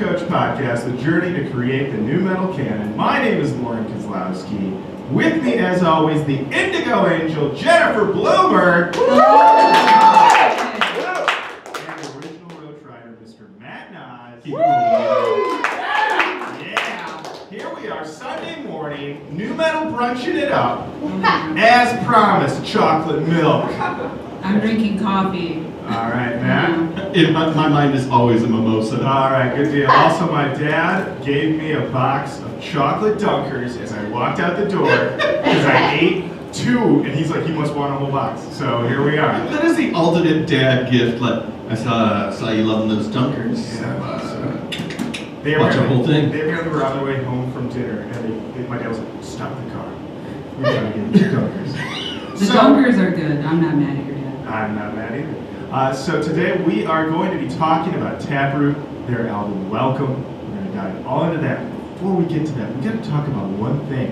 Koach podcast, the journey to create the new metal canon. My name is Lauren Kozlowski. With me, as always, the Indigo Angel, Jennifer Bloomer. And the original Roach rider, Mr. Matt Nas. Yeah, here we are, Sunday morning, new metal brunching it up. As promised, chocolate milk. I'm drinking coffee. All right, Matt. My mind is always a mimosa. All right, good deal. Also, my dad gave me a box of chocolate Dunkers as I walked out the door because I ate two, and he's like, he must want a whole box. So here we are. That is the ultimate dad gift. Like, I saw you loving those Dunkers. Yeah. Watch the whole thing. They apparently were on their way home from dinner, and my dad was like, stop the car. We gotta get two Dunkers. The Dunkers are good. I'm not mad at your dad. I'm not mad either. So today we are going to be talking about Taproot, their album Welcome. We're going to dive all into that. Before we get to that, we got to talk about one thing.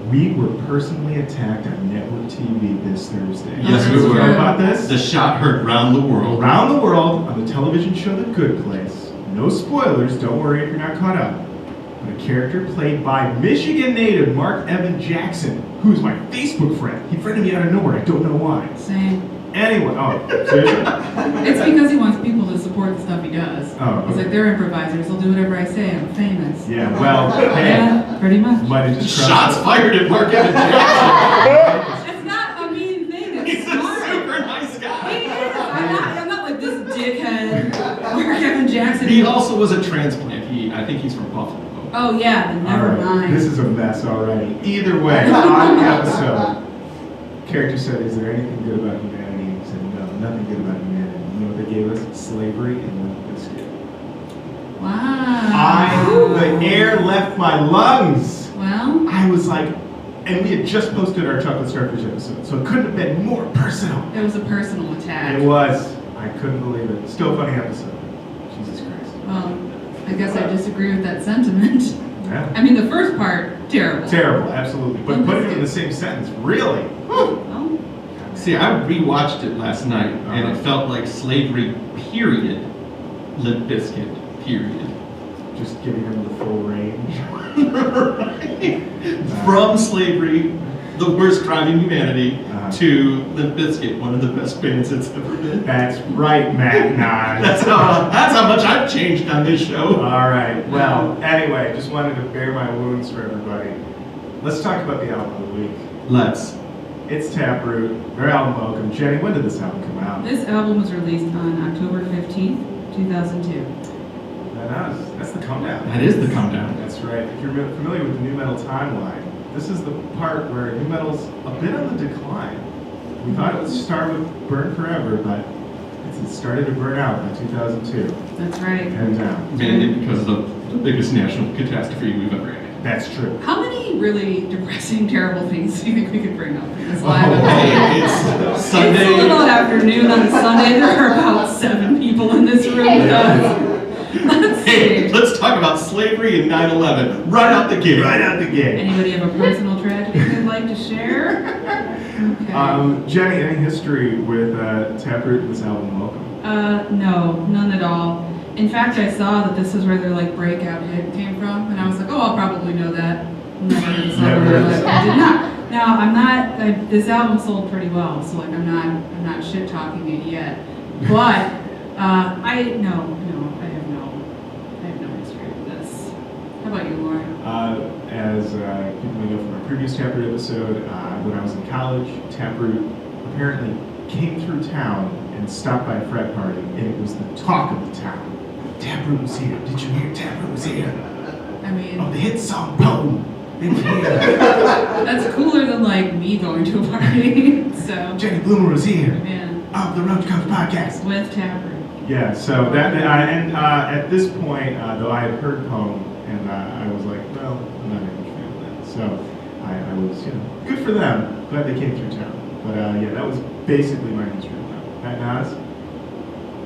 We were personally attacked on network TV this Thursday. Yes, we You were. know about this? The shot heard round the world. Around the world on the television show The Good Place. No spoilers, don't worry if you're not caught up. But a character played by Michigan native Mark Evan Jackson, who's my Facebook friend. He friended me out of nowhere, I don't know why. Same. Anyway, seriously? It's because he wants people to support the stuff he does. Oh, He's like, they're improvisers. They'll do whatever I say. I'm famous. Yeah, well, hey, Yeah, pretty much. might have just Shots fired at Mark Evan Jackson. It's not a mean thing. It's He's a smart. super nice He guy. is. I'm not like this dickhead Mark Evan Jackson. He also was a transplant. I think he's from Buffalo. Oh yeah, then never All right, mind. this is a mess already. Either way, on the episode, character said, "Is there anything good about humanity?" And he said, "No, nothing good about humanity." You know what they gave us? Slavery and Limp Bizkit. Wow. The air left my lungs. Well, I was like, and we had just posted our Chocolate Starfish episode, so it couldn't have been more personal. it was a personal attack. It was. I couldn't believe it. Still a funny episode. Jesus Christ. Well, I guess I disagree with that sentiment. Yeah. I mean, the first part, terrible. Terrible, absolutely. But put it in the same sentence, really? Well, See, I rewatched it last night, and it felt like slavery, period. Limp Bizkit, period. Just giving him the full range. From slavery, the worst crime in humanity, Uh-huh. to Limp Bizkit, one of the best bands it's ever been. That's right, Matt Nye. That's how much I've changed on this show. All right. Well, anyway, just wanted to bare my wounds for everybody. Let's talk about the album of the week. Let's. It's Taproot, their album Welcome. Jenny, when did this album come out? this album was released on October 15th, 2002. That's the countdown. That is the countdown. That's right. If you're familiar with the new metal timeline, this is the part where new metal's a bit on the decline. We thought it would start with Burn Forever, but it started to burn out by 2002. That's right. And down. Mainly because of the biggest national catastrophe we've ever had. That's true. How many really depressing, terrible things do you think we could bring up in this Oh, live episode? It's It's Sunday. a little afternoon on Sunday. There are about 7 people in this room with us. Let's Hey, see. let's talk about slavery and 9/11 right out the gate. Right out the gate. Anybody have a personal tragedy they'd like to share? Okay. Jenny, any history with Taproot, this album Welcome? No, none at all. In fact, I saw that this is where their like breakout hit came from, and I was like, oh, I'll probably know that. Never heard the song, Never heard but it. I did not. Now, I'm not. This album sold pretty well, so like I'm not shit talking it yet. But I have no history with this. How about you, Lauren? As people may know from our previous Taproot episode, when I was in college, Taproot apparently came through town and stopped by a frat party, and it was the talk of the town. Taproot was here. Did you hear Taproot was here? I mean, Oh, the hit song, Boom! They were here. that's cooler than like me going to a party. So, Jenny Bloomer was here. man, Of the Roach Koach podcast. with Taproot. Yeah, so at this point, though I had heard Poem, and I was like, well, I'm not a huge fan of that. So I was, good for them. Glad they came through town. But yeah, that was basically my history with them. Matt Nas,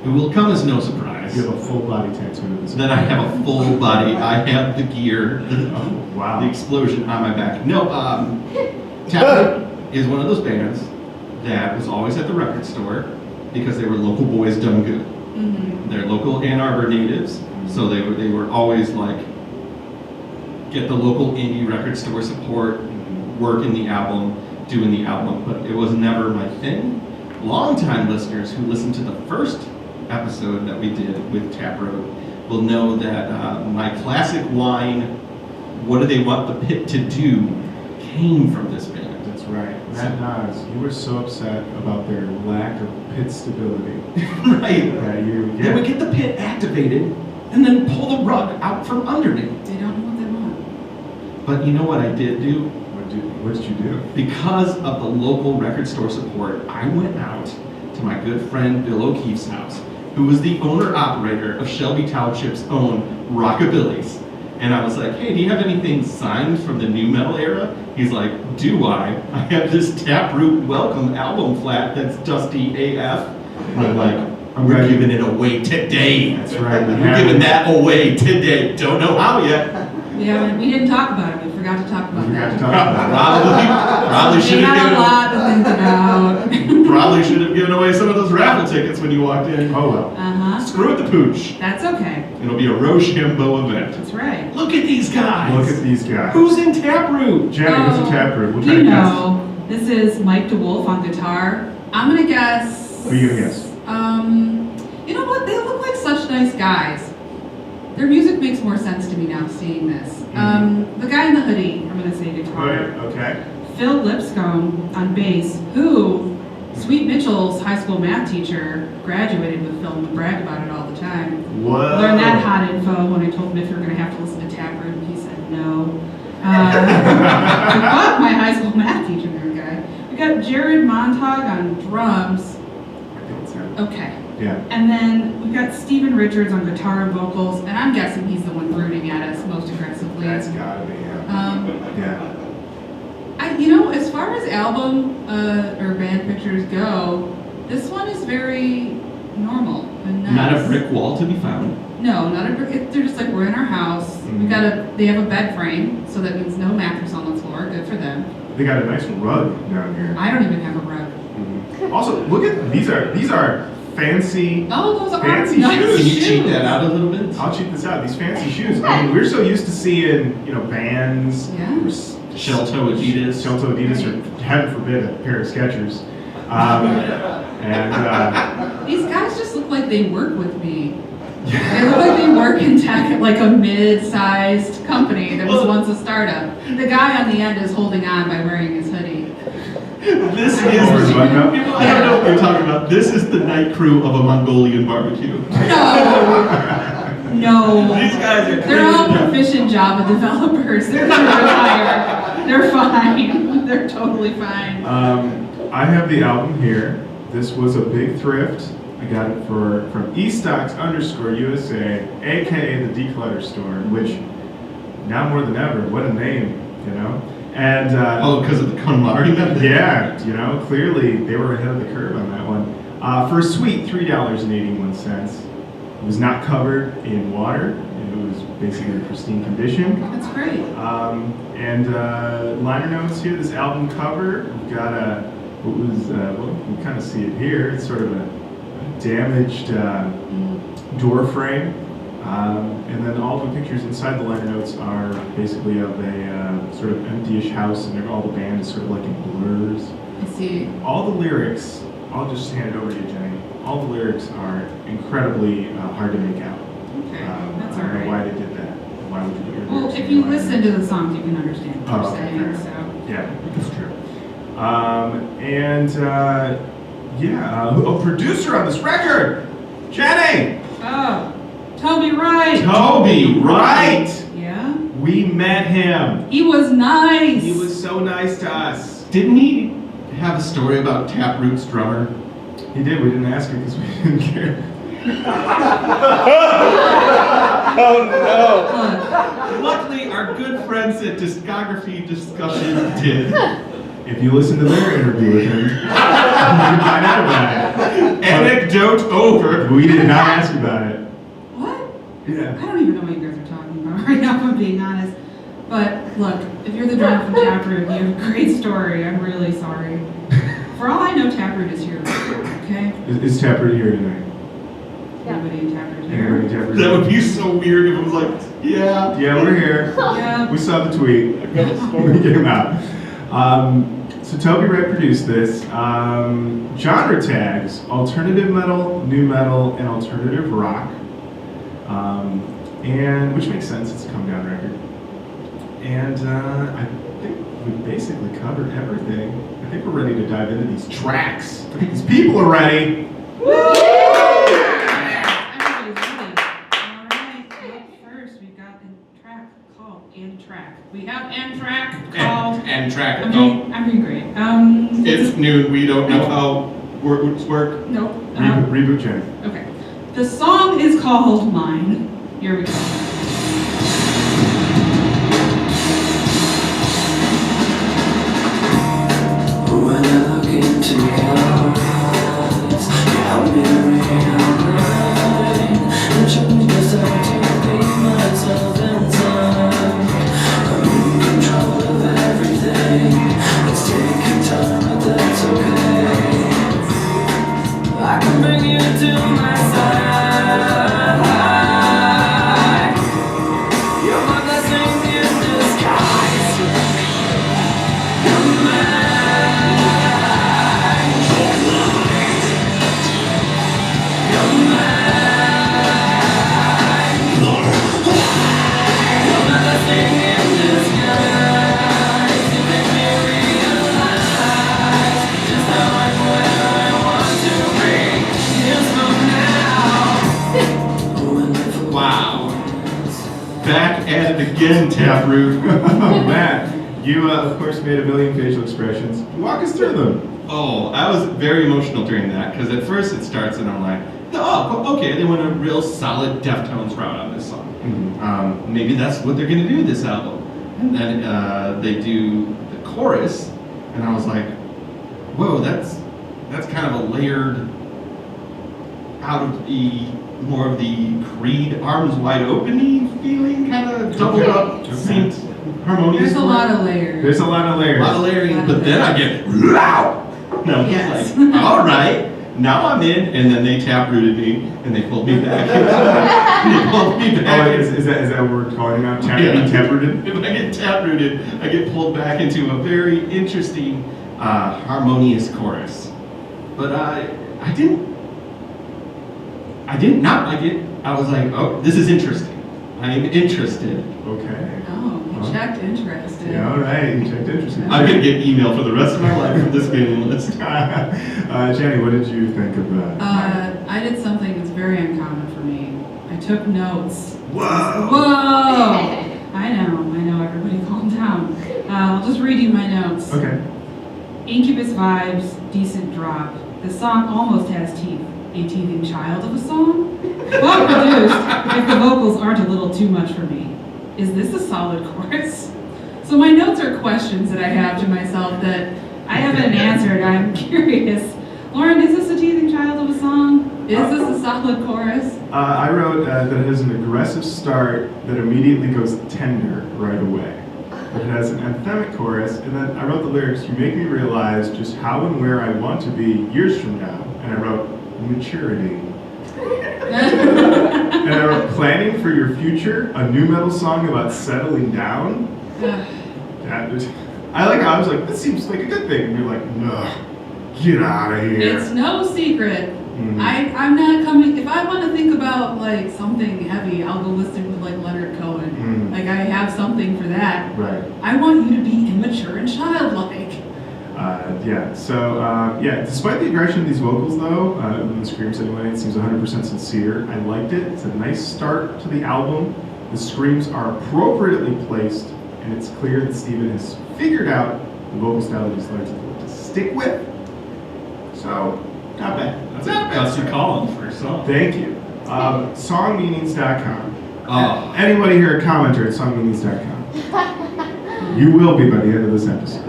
It will come as no surprise you have a full body tattoo of this. that I have a full body. I have the gear, Oh, wow. the explosion on my back. No, Taproot is one of those bands that was always at the record store because they were local boys done good. Mm-hmm. They're local Ann Arbor natives. So they were always like, get the local indie record store support, work in the album, doing the album, but it was never my thing. Longtime listeners who listened to the first episode that we did with Taproot will know that my classic line, "What do they want the pit to do?" came from this band. That's right. Matt Nas, you were so upset about their lack of pit stability. Right. They would Yeah. get the pit activated and then pull the rug out from underneath. They don't know what they want. But you know what I did do? What did you do? Because of the local record store support, I went out to my good friend Bill O'Keefe's house, who was the owner-operator of Shelby Township's own Rockabilly's. And I was like, hey, do you have anything signed from the new metal era? He's like, do I? I have this Taproot Welcome album flat that's dusty AF. And I'm like, we're giving it away today. That's right. We're giving that away today. Don't know how yet. We didn't talk about it. We forgot to talk about We forgot that. to talk about Probably We should had a have lot to think about. Probably should have given away some of those raffle tickets when you walked in. Oh well. Uh-huh. Screw it, the pooch. That's okay. It'll be a Roach Himbo event. That's right. Look at these guys. Look at these guys. Who's in Taproot? Jenny, who's in Taproot? We'll try You to guess. know, this is Mike DeWolf on guitar. I'm gonna guess. What are you gonna guess? You know what? They look like such nice guys. Their music makes more sense to me now seeing this. The guy in the hoodie, I'm gonna say guitar. Okay. Phil Lipscomb on bass, who Sweet Mitchell's high school math teacher graduated with Phil and would brag about it all the time. Whoa. Learned that hot info when I told him if you were gonna have to listen to Taproot, and he said no. But my high school math teacher, there guy. We got Jared Montag on drums. I think it's him. Okay. Yeah. And then we've got Steven Richards on guitar and vocals, and I'm guessing he's the one rooting at us most aggressively. That's gotta be him. Yeah. As far as album or band pictures go, this one is very normal and nice. Not a brick wall to be found. No, not a brick. They're just like, we're in our house. They have a bed frame, so that means no mattress on the floor. Good for them. They got a nice rug down here. I don't even have a rug. Also, look at these are fancy. Oh, those are Fancy nice shoes. Can you shoes. cheat that out a little bit? I'll cheat this out. These fancy shoes. I mean, we're so used to seeing bands. Yeah. Shell-toe Adidas. Shell-toe Adidas, or heaven forbid, a pair of Skechers. These guys just look like they work with me. They look like they work in tech at like a mid-sized company that was once a startup. The guy on the end is holding on by wearing his hoodie. This is, Or his button up. I don't know what you're talking about. This is the night crew of a Mongolian barbecue. No. These guys are They're all crazy. proficient Java developers. They're gonna retire. They're fine. They're totally fine. I have the album here. This was a big thrift. I got it from eStocks_USA, aka the Declutter Store, which now more than ever, what a name, And Because of the KonMari method? yeah, clearly they were ahead of the curve on that one. For a sweet $3.81. It was not covered in water. It was basically in pristine condition. That's great. Liner notes here. This album cover, we've got we kind of see it here. It's sort of a damaged door frame. And then all the pictures inside the liner notes are basically of a sort of empty-ish house, and all the band is sort of like in blurs. I see. All the lyrics, I'll just hand it over to you, Jenny. All the lyrics are incredibly hard to make out. Okay, that's I all don't know why right. they did that. Why would you put your Well, lyrics if in you the liner listen to the songs, you can understand what Oh, they're okay, saying. fair. So. Yeah, that's true. Producer on this record, Jenny. Oh, Toby Wright. Toby Wright. Yeah. We met him. He was nice. He was so nice to us. Didn't he have a story about Taproot's drummer? He did. We didn't ask him because we didn't care. Luckily, our good friends at Discography Discussion did. If you listen to their interview with him, you can find out about it. Anecdote over. We did not ask about it. What? Yeah. I don't even know what you guys are talking about right now, if I'm being honest. But look, if you're the drummer from Taproot, you have a great story. I'm really sorry. For all I know, Taproot is here, okay? Is Taproot here tonight? Anybody in Taproot here? Anybody in Taproot? That would be so weird if it was like, yeah. Yeah, we're here. Yeah. We saw the tweet. I've got a story. We came out. So Toby Wright produced this. Genre tags: alternative metal, new metal, and alternative rock. And which makes sense. It's a come down record. And I think we basically covered everything. I think we're ready to dive into these tracks. I think these people are ready. Everybody's ready. All right. Up first, we've got a track called "In Track." We have "In Track" called. And track. I'm doing great. It's noon. We don't know how words work. Nope. Reboot Jenny. Okay. The song is called "Mine." Here we go. When I look into your eyes, you help me realign and show me just how to be myself inside. I'm in control of everything. It's taking time, but that's okay. I can bring you to my side. You're my blessing in disguise. You're mine. You're mine. You're my blessing in disguise. You make me realize just how I'm where I want to be. Years from now. Wow. Back at it again, Taproot. Oh, Matt, you of course made a million facial expressions. Walk us through them. Oh, I was very emotional during that because at first it starts and I'm like, oh, okay, they went a real solid Deftones route on this song. Maybe that's what they're gonna do this album. And then they do the chorus, and I was like, whoa, that's kind of a layered, out of the more of the Creed arms wide open-y feeling, kind of doubled up, seemed harmonious. There's a lot of layers. There's a lot of A layers. lot of layering, but then I get loud. No, I'm Yes. just like, all right, now I'm in, and then they taprooted me, and they pulled me back. They pulled me Oh, back. is that what we're calling now? Yeah. Taprooted? If I get taprooted, I get pulled back into a very interesting, harmonious chorus. But I didn't not like it. I was like, oh, this is interesting. I am interested. Okay. Oh, you checked interested. Yeah, all right. You checked interesting. I'm gonna get email for the rest of my life from this mailing list. Jenny, what did you think of that? I did something that's very uncommon for me. I took notes. Whoa! Whoa! I know, everybody calm down. I'll just read you my notes. Okay. Incubus vibes, decent drop. The song almost has teeth. A teething child of a song? Well produced, if the vocals aren't a little too much for me. Is this a solid chorus? So my notes are questions that I have to myself that I haven't answered. I'm curious. Lauren, is this a teething child of a song? Is this a solid chorus? I wrote that it has an aggressive start that immediately goes tender right away. It has an anthemic chorus, and then I wrote the lyrics, you make me realize just how and where I want to be years from now. And I wrote, maturity. And I wrote, planning for your future, a new metal song about settling down. That was, I was like, this seems like a good thing. And you're like, no, get out of here. It's no secret. Mhm. I'm not coming, if I want to think about like something heavy, I'll go listen with like Leonard Cohen. Mhm. Like I have something for that. Right. I want you to be immature and childlike. Despite the aggression of these vocals though, in the screams anyway, it seems 100% sincere. I liked it. It's a nice start to the album. The screams are appropriately placed, and it's clear that Steven has figured out the vocal style that he's learned to stick with. So, not bad. That's your calling for a song. Thank you. Songmeanings.com. Oh. Anybody here a commenter at songmeanings.com? You will be by the end of this episode,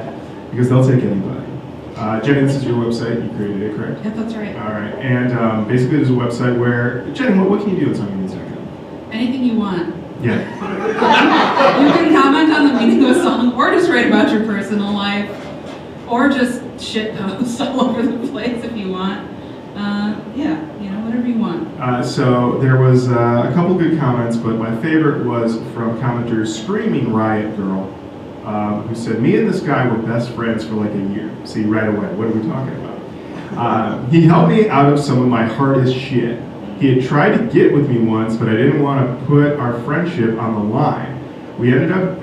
because they'll take anybody. Jenny, this is your website. You created it, correct? Yep, that's right. All right. And basically, there's a website where, Jenny, what can you do at songmeanings.com? Anything you want. Yeah. You can comment on the meaning of a song, or just write about your personal life, or just shit post all over the place if you want. Yeah, whatever you want. So there was a couple good comments, but my favorite was from commenter Screaming Riot Girl, who said, "Me and this guy were best friends for like a year." See, right away, what are we talking about? He helped me out of some of my hardest shit. He had tried to get with me once, but I didn't want to put our friendship on the line. We ended up,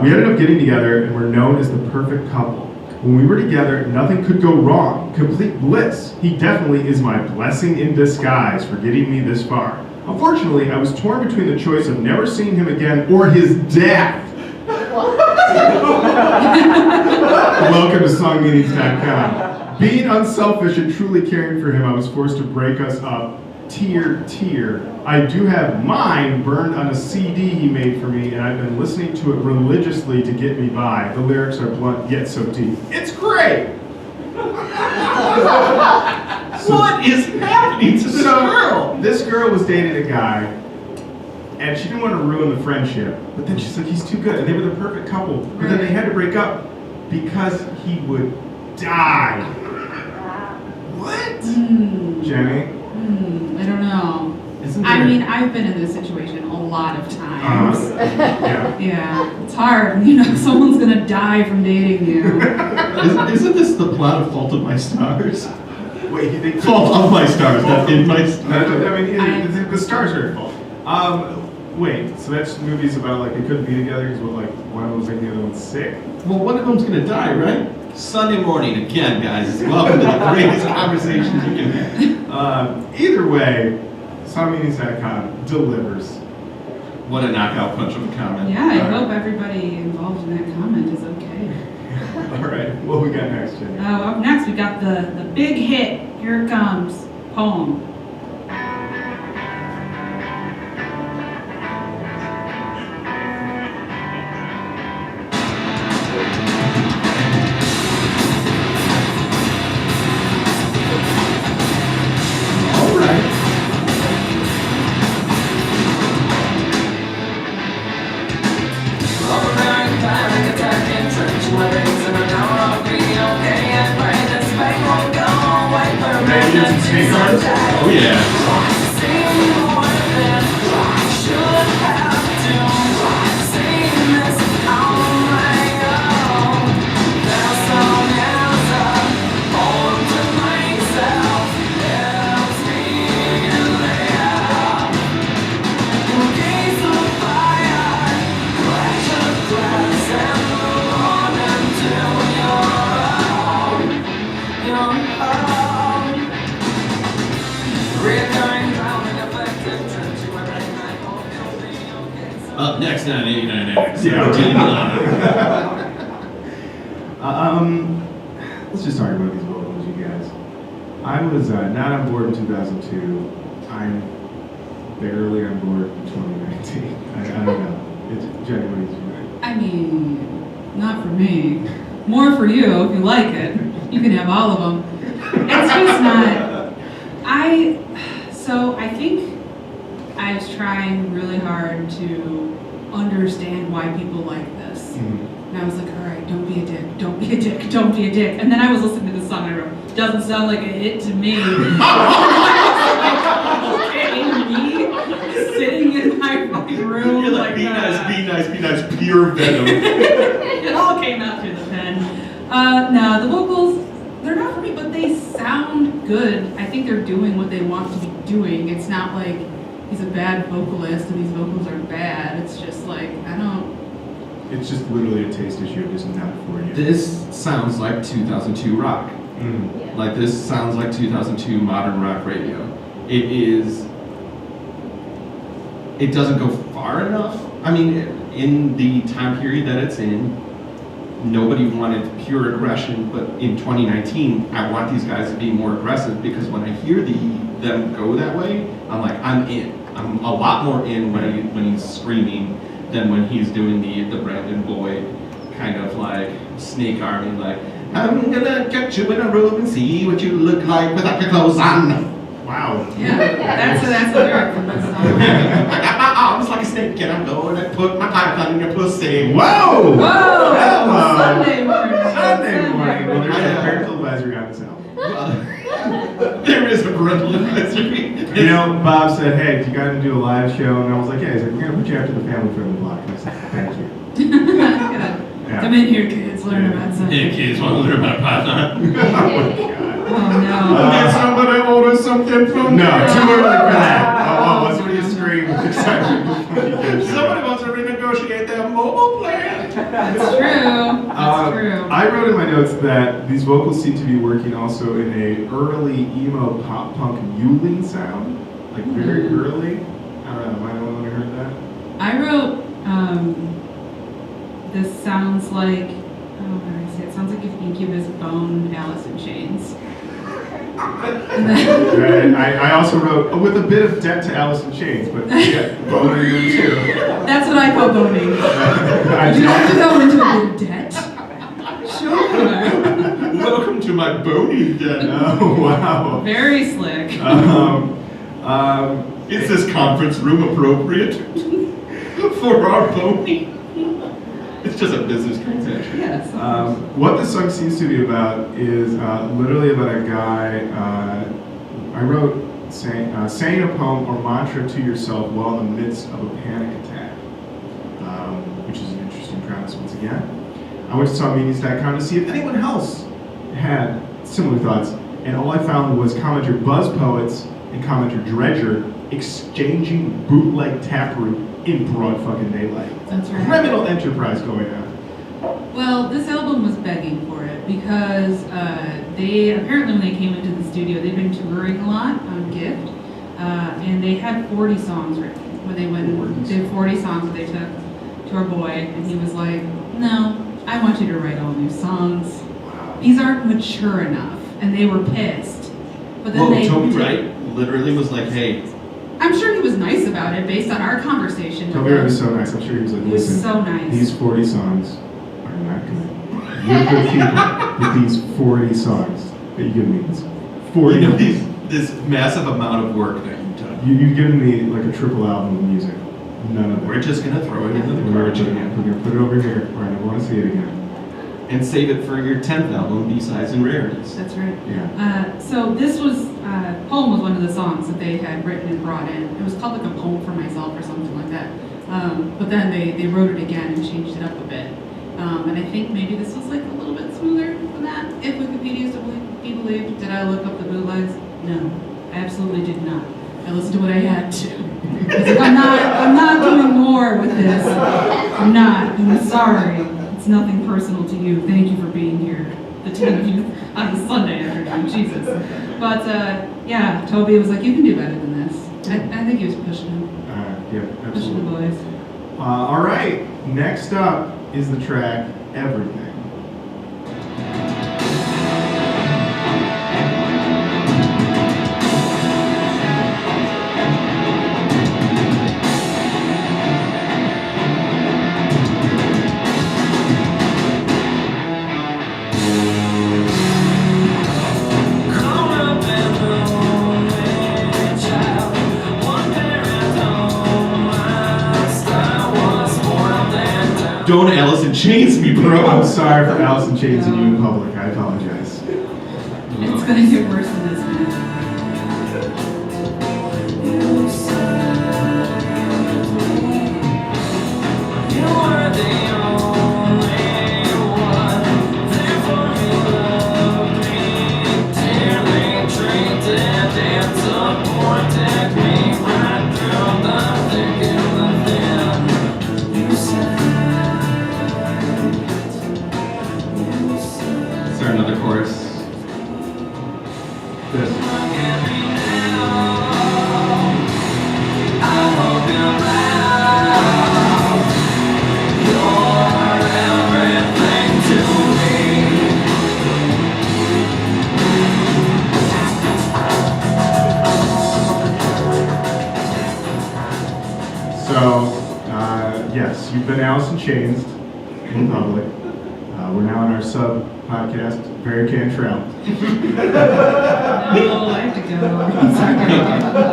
we ended up getting together and were known as the perfect couple. When we were together, nothing could go wrong. Complete bliss. He definitely is my blessing in disguise for getting me this far. Unfortunately, I was torn between the choice of never seeing him again or his death. Welcome to songmeanings.com. Being unselfish and truly caring for him, I was forced to break us up. Tear. I do have mine burned on a CD he made for me, and I've been listening to it religiously to get me by. The lyrics are blunt yet so deep. It's great! What is happening to this girl? This girl was dating a guy, and she didn't want to ruin the friendship, but then she's like, he's too good, and they were the perfect couple. But then they had to break up because he would die. What? Jenny? I don't know. I mean, I've been in this situation a lot of times. Yeah, it's hard. Someone's gonna die from dating you. Isn't this the plot of Fault of My Stars? Wait, you think Fault of My Stars, not in my stars. The stars are at fault. Wait, so that's movies about like they couldn't be together because one of them's like the other one's sick? Well, one of them's gonna die, right? Sunday morning again, guys. Welcome to the greatest conversations you can have. Either way, songmeanings.com delivers. What a knockout punch of a comment. Yeah, I hope everybody involved in that comment is okay. All right, what we got next, Jenny? Up next we got the big hit. Here it comes. Poem. Oh yeah. Up next on 89X. Yeah. Let's just talk about these vocals, you guys. I was not on board in 2002. I'm barely on board in 2019. I don't know. It's Jenny, what do you think? I mean, not for me. More for you if you like it. You can have all of them. It's just not. So I think I was trying really hard to understand why people like this. And I was like, all right, don't be a dick, don't be a dick, don't be a dick. And then I was listening to the song and I wrote, doesn't sound like a hit to me. Okay, me sitting in my fucking room. You're like, be nice, pure venom. It all came out through the pen. No, the vocals, they're not for me, but they sound good. I think they're doing what they want to be doing. It's not like he's a bad vocalist and these vocals are bad. It's just like, I don't. It's just literally a taste issue, just not for you. This sounds like 2002 rock. Yeah. Like this sounds like 2002 modern rock radio. It doesn't go far enough. I mean, in the time period that it's in, nobody wanted pure aggression, but in 2019, I want these guys to be more aggressive because when I hear them go that way, I'm like, I'm in. I'm a lot more in when he's screaming than when he's doing the Brandon Boyd kind of like snake army, like, I'm gonna get you in a room and see what you look like without your clothes on. Wow. Yeah, that's a lyric from this song. I got my arms like a snake and I'm going to put my python in your pussy. Whoa! Whoa! Hello. Sunday morning. Sunday morning. Well, there's a parental advisory on this album. parental advisory. You know, Bob said, hey, you got to do a live show, and I was like, yeah, he's like, we're going to put you after the family friendly block. And I said, thank you. Yeah. Come in here, kids, learn about something. Hey kids, want to learn about Python? Oh no. Did somebody order something from No, me? too early for that. Oh, what's when you scream with excitement? Somebody wants to renegotiate their mobile plan. That's true. That's true. I wrote in my notes that these vocals seem to be working also in a early emo pop punk mewling sound, like very early. I don't know. Am I the only one who heard that? I wrote, this sounds like, how do I say it? It sounds like if Incubus boned Alice in Chains. And then, I also wrote with a bit of debt to Alice in Chains, but yeah, boning them too. that's what I call boning. Would you like to go into a bit of debt? Sure. Welcome to my boning den. Oh wow. Very slick. Is this conference room appropriate for our boning? It's just a business transaction. Yes. What this song seems to be about is literally about a guy. I wrote saying a poem or mantra to yourself while in the midst of a panic attack, which is an interesting premise once again. I went to songmeanings.com to see if anyone else had similar thoughts, and all I found was commenter Buzz Poets and commenter Dredger exchanging bootleg Taproot in broad fucking daylight. That's right. Criminal enterprise going on. Well, this album was begging for it because they apparently when they came into the studio, they'd been touring a lot on Gift, and they had 40 songs written. When they went and did 40 songs that they took to our boy, and he was like, "No, I want you to write all new songs. These aren't mature enough," and they were pissed. But then they Toby Wright literally was like, hey. I'm sure he was nice about it based on our conversation. Toby Wright was so nice. I'm sure he was like, He was listen, so nice. these 40 songs are not good. You're good people, but these 40 songs that you give me, it's 40. You know, this massive amount of work that you've done. You've given me like a triple album of music. None of it. We're just gonna throw it into the We're garbage gonna again. put it over here where I never want to see it again. And save it for your 10th album, B-Sides and Rarities. That's right. Yeah. So this was, Poem was one of the songs that they had written and brought in. It was called like a poem for myself or something like that. But then they wrote it again and changed it up a bit. And I think maybe this was like a little bit smoother than that, if Wikipedia is to be believed. Did I look up the bootlegs? No, I absolutely did not. I listened to what I had to. I was like, I'm not doing more with this. I'm not. I'm sorry. It's nothing personal to you. Thank you for being here. The 10 of you on a Sunday afternoon. Jesus. But yeah, Toby was like, you can do better than this. I think he was pushing him. Yeah, Pushing the absolutely. boys. All right. Next up is the track Everything. Don't Alice in Chains me, bro. I'm sorry for Alice in Chains and you in public. I apologize. It's gonna get worse than this, man. Is there another chorus? This. So, yes, you've been Alice in Chains in public. We're now on our sub podcast, Very Cantrell. Oh, I have to go. I'm sorry.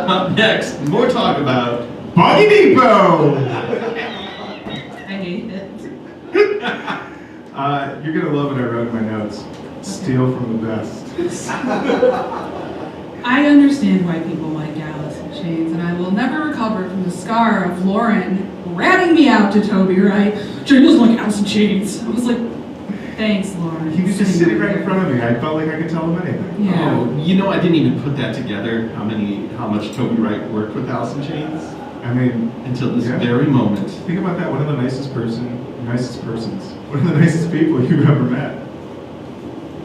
Up next, more talk about Buggy Depot! I hate it. You're gonna love what I wrote in my notes. Steal from the best. I understand why people like Alice in Chains, and I will never recover from the scar of Lauren ratting me out to Toby Wright. Jane doesn't like Alice in Chains. I was like, thanks, Lauren. He was just sitting right in front of me. I felt like I could tell him anything. Yeah. Oh, you know, I didn't even put that together, how much Toby Wright worked with Alice in Chains, I mean, until this Yeah. very moment. think about that. One of the nicest people you've ever met.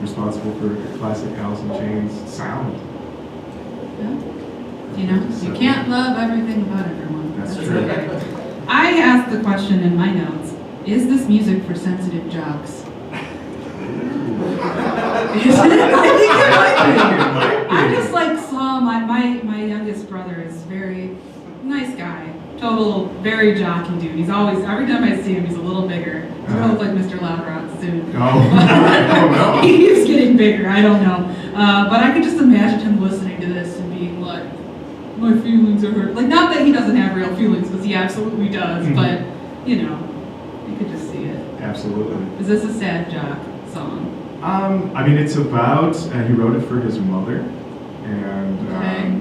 Responsible for classic Alice in Chains sound. Yeah. You know, you can't love everything about everyone. That's true. okay. I asked the question in my notes, is this music for sensitive jocks? Is it? I think it might be. I just like saw my youngest brother is very nice guy. Total, very jockey dude. He's always, every time I see him, he's a little bigger. He's gonna look like Mr. Loudrot soon. Oh no. He keeps getting bigger, I don't know. But I could just imagine him listening to this and being like, my feelings are hurt. Like, not that he doesn't have real feelings, because he absolutely does, Mhm. but, you know, you could just see it. Absolutely. Is this a sad jock song? I mean, it's about, he wrote it for his mother, and Okay.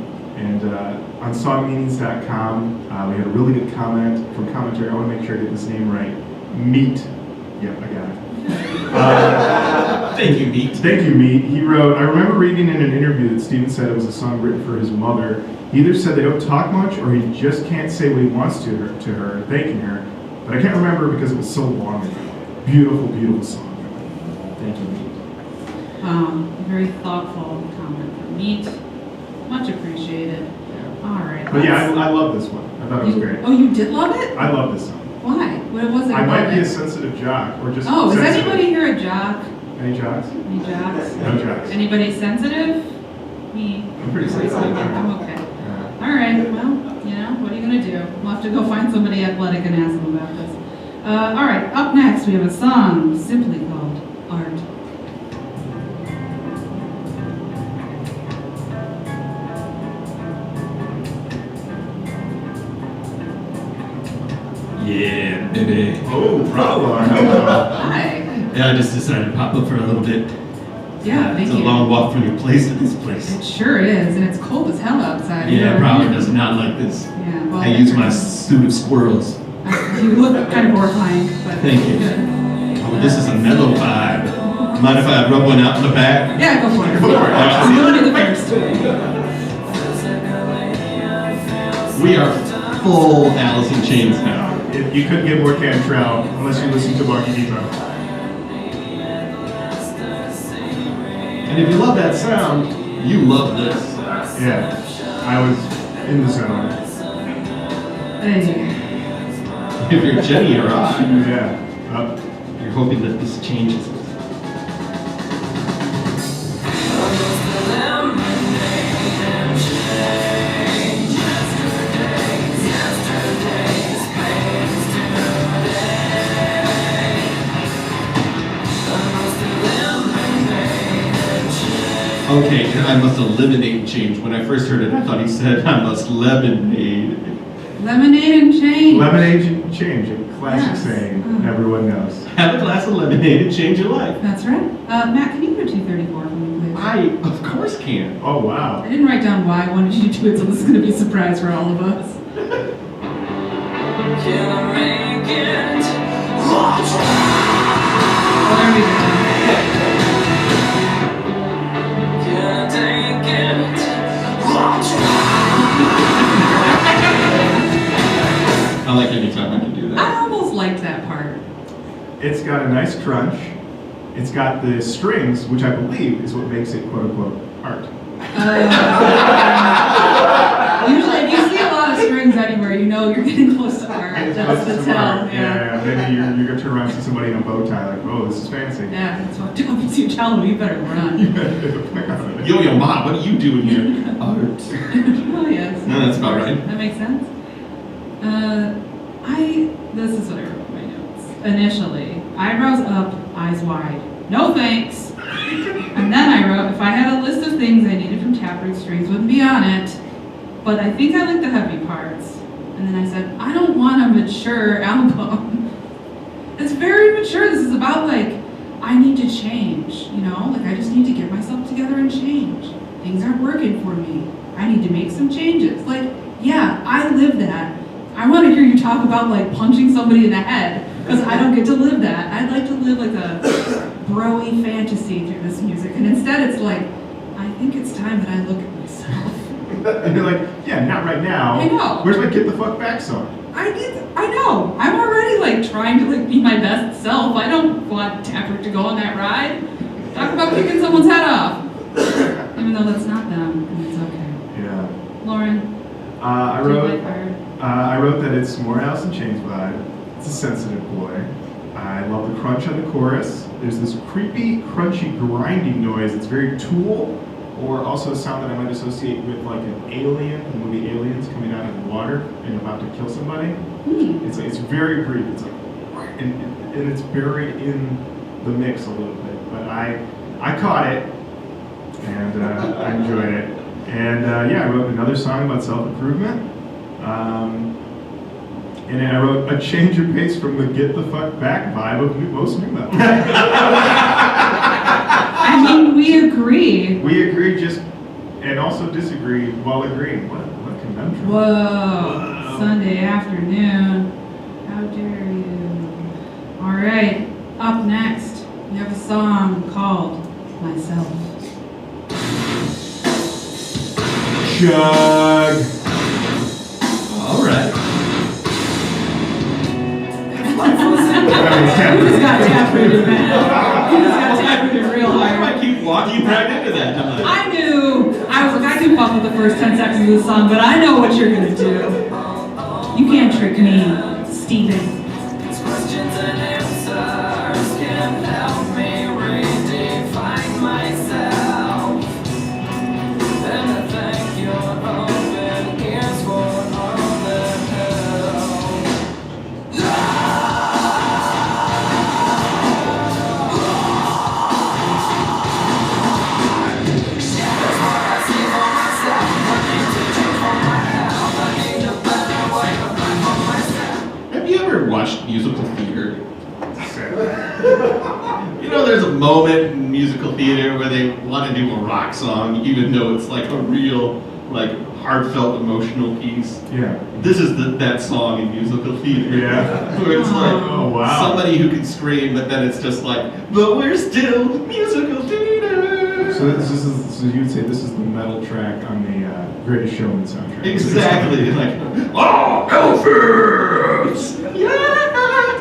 On songmeanings.com, we had a really good comment from commentary. I want to make sure I get this name right. Meat. Yep, I got it. Thank you, Meat. Thank you, Meat. He wrote, I remember reading in an interview that Steven said it was a song written for his mother. He either said they don't talk much, or he just can't say what he wants to her, thanking her. But I can't remember because it was so long ago. Beautiful, beautiful song. Thank you, Meat. Very thoughtful comment from Meat. Much appreciated. All right. But yeah, I love this one. I thought it was great. Oh, you did love it? I love this song. Why? What was it I about might be a it? sensitive jock, or just Oh, is sensitive. anybody here a jock? Any jocks? Any jocks? No jocks. Anybody sensitive? Me. I'm pretty sensitive. I'm okay. Yeah. All right. Well, you know, what are you gonna do? We'll have to go find somebody athletic and ask them about this. All right. Up next, we have a song simply called Art. Yeah, baby. Oh, bravo. Hello. Hi. Yeah, I just decided to pop up for a little bit. Yeah, thank It's a you. long walk from your place to this place. It sure is, and it's cold as hell outside. Yeah, You're- probably does not like this. Yeah. Well, I use my suit of squirrels. You look kind of horrifying, but Thank you. good. Oh, this is a mellow vibe. Mind if I rub one out in the back? Yeah, go for it. Go for it. I'm going to the first. We are full Alice in Chains now. You couldn't get more Cantrell unless you listen to Marky Depot. And if you love that sound, you love this. Yeah, I was in the zone. Hey. If you're Jenny or I, Yeah. you're hoping that this changes. Okay, I must eliminate and change. When I first heard it, I thought he said I must lemonade. Lemonade and change. Lemonade and change, a classic Yes. saying Mm. everyone knows. Have a glass of lemonade and change your life. That's right. Matt, can you go 234 for me, please? I, of course, can. Oh, wow. I didn't write down why I wanted you to do it, so this is going to be a surprise for all of us. Can I make it? Oh, there we go. Can I take it? I like anytime I can do that. I almost liked that part. It's got a nice crunch. It's got the strings, which I believe is what makes it quote unquote art. Usually, if you see a lot of strings anywhere, you know you're getting close to art. That's the Some tell. art. Yeah, maybe you're gonna turn around and see somebody in a bow tie, like, oh, this is fancy. Yeah, that's what if you tell them, you better run. Yo, Ma, what are you doing here? Art. Oh, yes. No, that's about right. That makes sense. This is what I wrote in my notes. Initially, eyebrows up, eyes wide. No thanks. And then I wrote, if I had a list of things I needed from Taproot, strings wouldn't be on it. But I think I like the heavy parts. And then I said, I don't want a mature album. It's very mature. This is about like, I need to change, you know? Like I just need to get myself together and change. things aren't working for me. I need to make some changes. Like, yeah, I live that. I want to hear you talk about like punching somebody in the head because I don't get to live that. I'd like to live like a bro-y fantasy through this music. And instead it's like, I think it's time that I look at myself. And you're like, yeah, not right now. I know. Where's my Get the Fuck Back song? I know. I'm already like trying to like be my best self. I don't want Taproot to go on that ride. Talk about kicking someone's head off. Even though that's not them, and it's okay. Yeah. Lauren, I do you wrote. like her? I wrote that it's more Alice in Chains vibe. It's a sensitive boy. I love the crunch on the chorus. There's this creepy, crunchy, grinding noise. It's very Tool, or also a sound that I might associate with like an alien, the movie Aliens, coming out of the water and about to kill somebody. It's very creepy. It's like, and it's buried in the mix a little bit. But I caught it, and I enjoyed it. And yeah, I wrote another song about self-improvement. And then I wrote a change of pace from the Get the Fuck Back vibe of most new metal. I mean, we agree. We agree and also disagree while agreeing. What conundrum. Whoa. Sunday afternoon. How dare you? All right. Up next, we have a song called Myself. Chug. All right. He just got taprooted, man. He just got taprooted real Why do hard. I keep walking right into that tonight? I knew. I was like, I can fuck with the first 10 seconds of the song, but I know what you're gonna do. You can't trick me, Steven. These questions and answers can help me redefine myself. And I thank your open ears for all the help. Have you ever watched musical theater? You know, there's a moment in musical theater where they want to do a rock song, even though it's like a real, like, heartfelt, emotional piece. Yeah. This is that song in musical theater. Yeah. Where it's like Oh, wow. somebody who can scream, but then it's just like, but we're still musical theater. So you'd say this is the metal track on the Greatest Showman soundtrack. Exactly. Like, oh, Elvis! Is Yeah!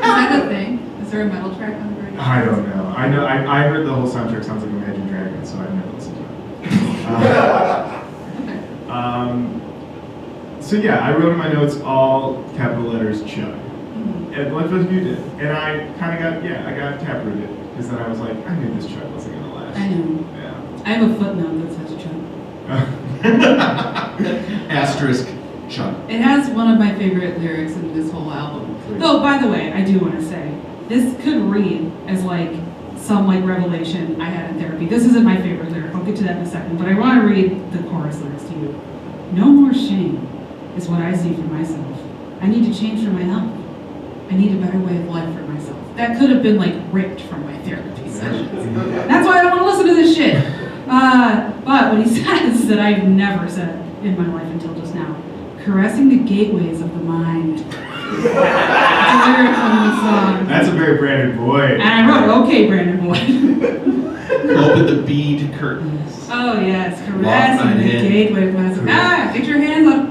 that a thing? Is there a metal track on the radio? I don't know. I heard the whole soundtrack sounds like Imagine Dragons, so I never listened to it. So yeah, I wrote in my notes all capital letters Chug. And like you did. And I kind of got taprooted. Because then I was like, I knew this Chug wasn't going to last. I know. Yeah. I have a footnote that says Chug. Asterisk Chug. It has one of my favorite lyrics in this whole album. Though, by the way, I do want to say, this could read as like some like revelation I had in therapy. This isn't my favorite lyric. I'll get to that in a second. But I want to read the chorus lyrics to you. No more shame is what I see for myself. I need to change for my health. I need a better way of life for myself. That could have been like ripped from my therapy sessions. That's why I don't want to listen to this shit. But what he says that I've never said in my life until just now, caressing the gateways of the mind. It's a lyric from the song. That's a very Brandon Boyd. And I wrote, okay, Brandon Boyd. Open the bead curtains. Oh yes, Walk caressing right the in. gateway of my mind. Get your hands on, I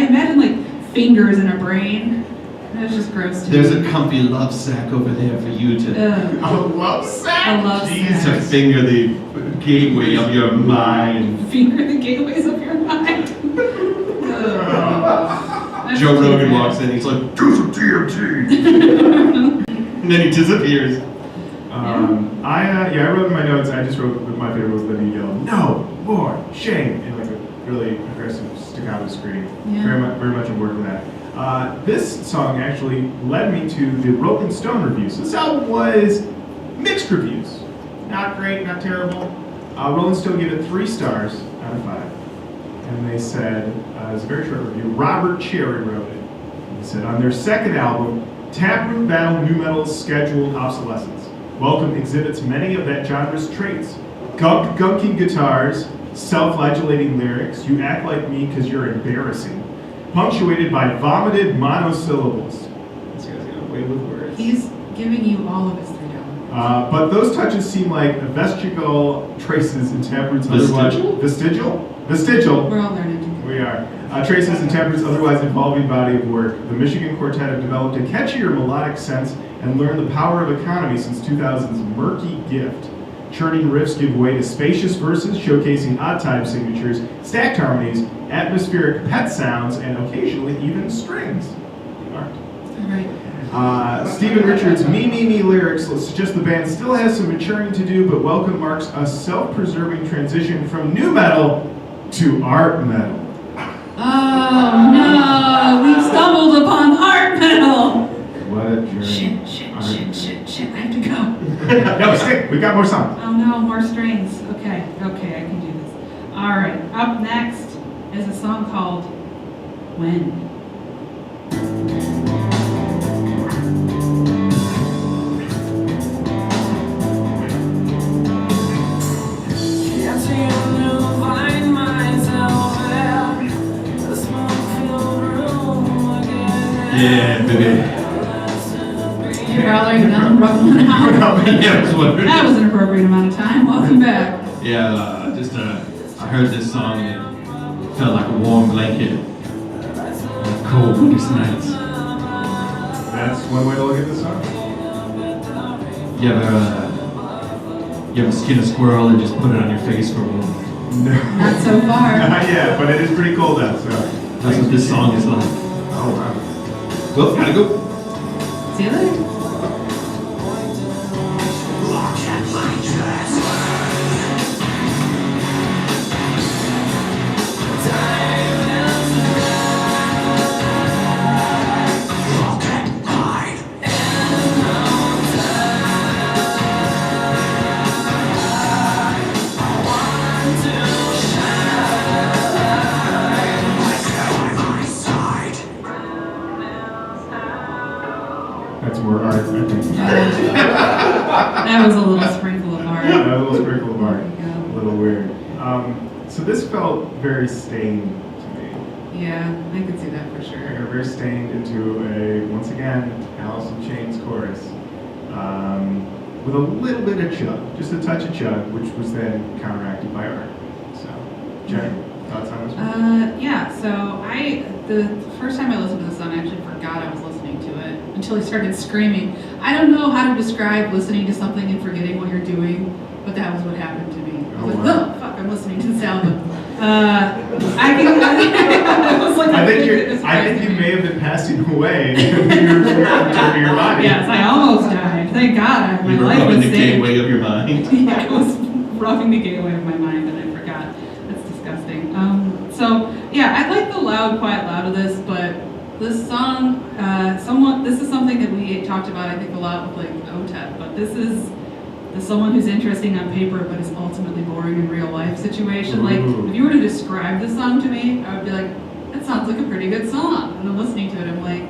imagine like fingers in a brain. That's just gross to There's me. a comfy love sack over there for you to Ugh. A love sack? A love to sack. finger the gateway of your mind. Finger the gateways of your mind. Ugh. Joe That's Rogan too bad. walks in, he's like, do some DMT. And then he disappears. I wrote in my notes, I just wrote my favorite was that he yelled, no more shame, in like a really aggressive staccato scream. Yeah. Very much on board with that. This song actually led me to the Rolling Stone reviews. This album was mixed reviews. Not great, not terrible. Rolling Stone gave it 3 stars out of 5. And they said, it was a very short review, Robert Cherry wrote it. And he said, on their second album, Taproot battled nu metal's scheduled obsolescence. Welcome exhibits many of that genre's traits. Gunky guitars, self-flagellating lyrics, you act like me because you're embarrassing, punctuated by vomited monosyllables. This guy's got away with words. He's giving you all of his $3. But those touches seem like vestigial traces in Taproot's Vestigial? Vestigial. We're all learning together. We are. Traces in Taproot's otherwise evolving body of work. The Michigan Quartet have developed a catchier melodic sense and learned the power of economy since 2000's murky gift. Churning riffs give way to spacious verses showcasing odd time signatures, stacked harmonies, atmospheric pet sounds, and occasionally even strings. All right. Stephen Richards' Me lyrics suggest the band still has some maturing to do, but Welcome marks a self-preserving transition from nu metal to art metal. Oh no, we've stumbled upon art metal. What a journey. Shit, I have to go. No, stick. We got more songs. Oh no, more strings. Okay, I can do this. All right, up next is a song called When. Can't seem to find myself in the smoke-filled room again. Yeah, baby. You're already done rubbing one out. Yeah, I was wondering. That was an appropriate amount of time. Welcome back. Yeah, I heard this song and it felt like a warm blanket on cold winter's nights. That's one way to look at the song. You ever skin a squirrel and just put it on your face for warmth? No. Not so far. Not yet, but it is pretty cold out, so. That's what this song is like. Oh, wow. Well, gotta go. See you later. That's more art, I think. That was a little sprinkle of art. A little sprinkle of art. There you A go. little weird. So this felt very stained to me. Yeah, I could see that for I sure. got very stained into a, once again, Alice in Chains chorus. With a little bit of chug, just a touch of chug, which was then counteracted by art. So, Jen, thoughts on this one? Yeah, so the first time I listened to the song, I actually forgot I was listening to it until he started screaming. I don't know how to describe listening to something and forgetting what you're doing, but that was what happened to me. I was Oh, like, wow. oh, fuck, I'm listening to this album. I was like, I think this you surprised may have been passing away in your body. Yes, I almost died. Thank God, my You were life rubbing was the saved. gateway of your mind. Yeah, I was rubbing the gateway of my mind and I forgot. That's disgusting. So yeah, I like the loud, quiet, loud of this, but this song, this is something that we talked about, I think, a lot with like OTEP, but this is someone who's interesting on paper, but is ultimately boring in real life situation. Like, Ooh. if you were to describe this song to me, I would be like, that sounds like a pretty good song. And then listening to it, I'm like,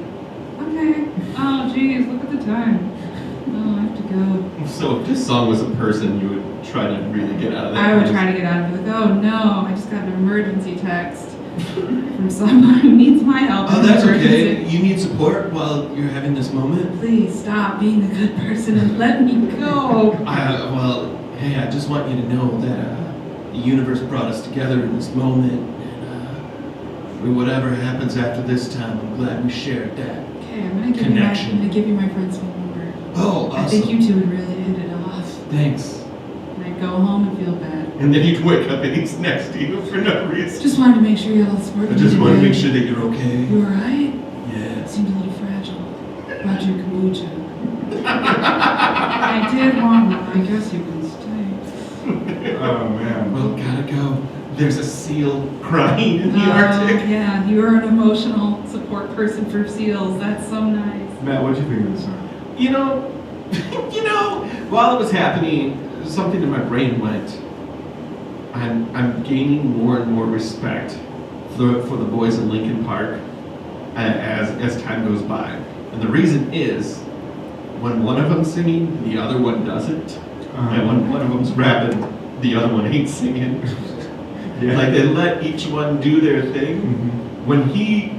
okay, oh geez, look at the time. Oh, I have to go. So if this song was a person, you would try to really get out of that. I would try to get out of it. Like, oh no, I just got an emergency text from someone who needs my help. Oh, in that's an okay. emergency. You need support while you're having this moment? Please stop being a good person and let me go. Well, hey, I just want you to know that the universe brought us together in this moment, and whatever happens after this time, I'm glad we shared that. Okay, I'm gonna Connection. give you my friend's phone number. Oh, awesome. I think you two would really hit it off. Thanks. And I'd go home and feel bad. And then you'd wake up and he's next to you for no reason. Just wanted to make sure you had all the support I you just needed. want to make sure that you're okay. You alright? Yeah. Seemed a little fragile. Brought you kombucha. I did want one. I guess you can stay. Oh, man. Well, gotta go. There's a seal crying in the Oh, Arctic. yeah, you are an emotional support person for seals. That's so nice. Matt, what'd you think of this song? You know, while it was happening, something in my brain went, I'm gaining more and more respect for the boys in Lincoln Park as time goes by. And the reason is, when one of them's singing, the other one doesn't. And when one of them's rapping, the other one ain't singing. Yeah. Like they let each one do their thing. Mhm. When he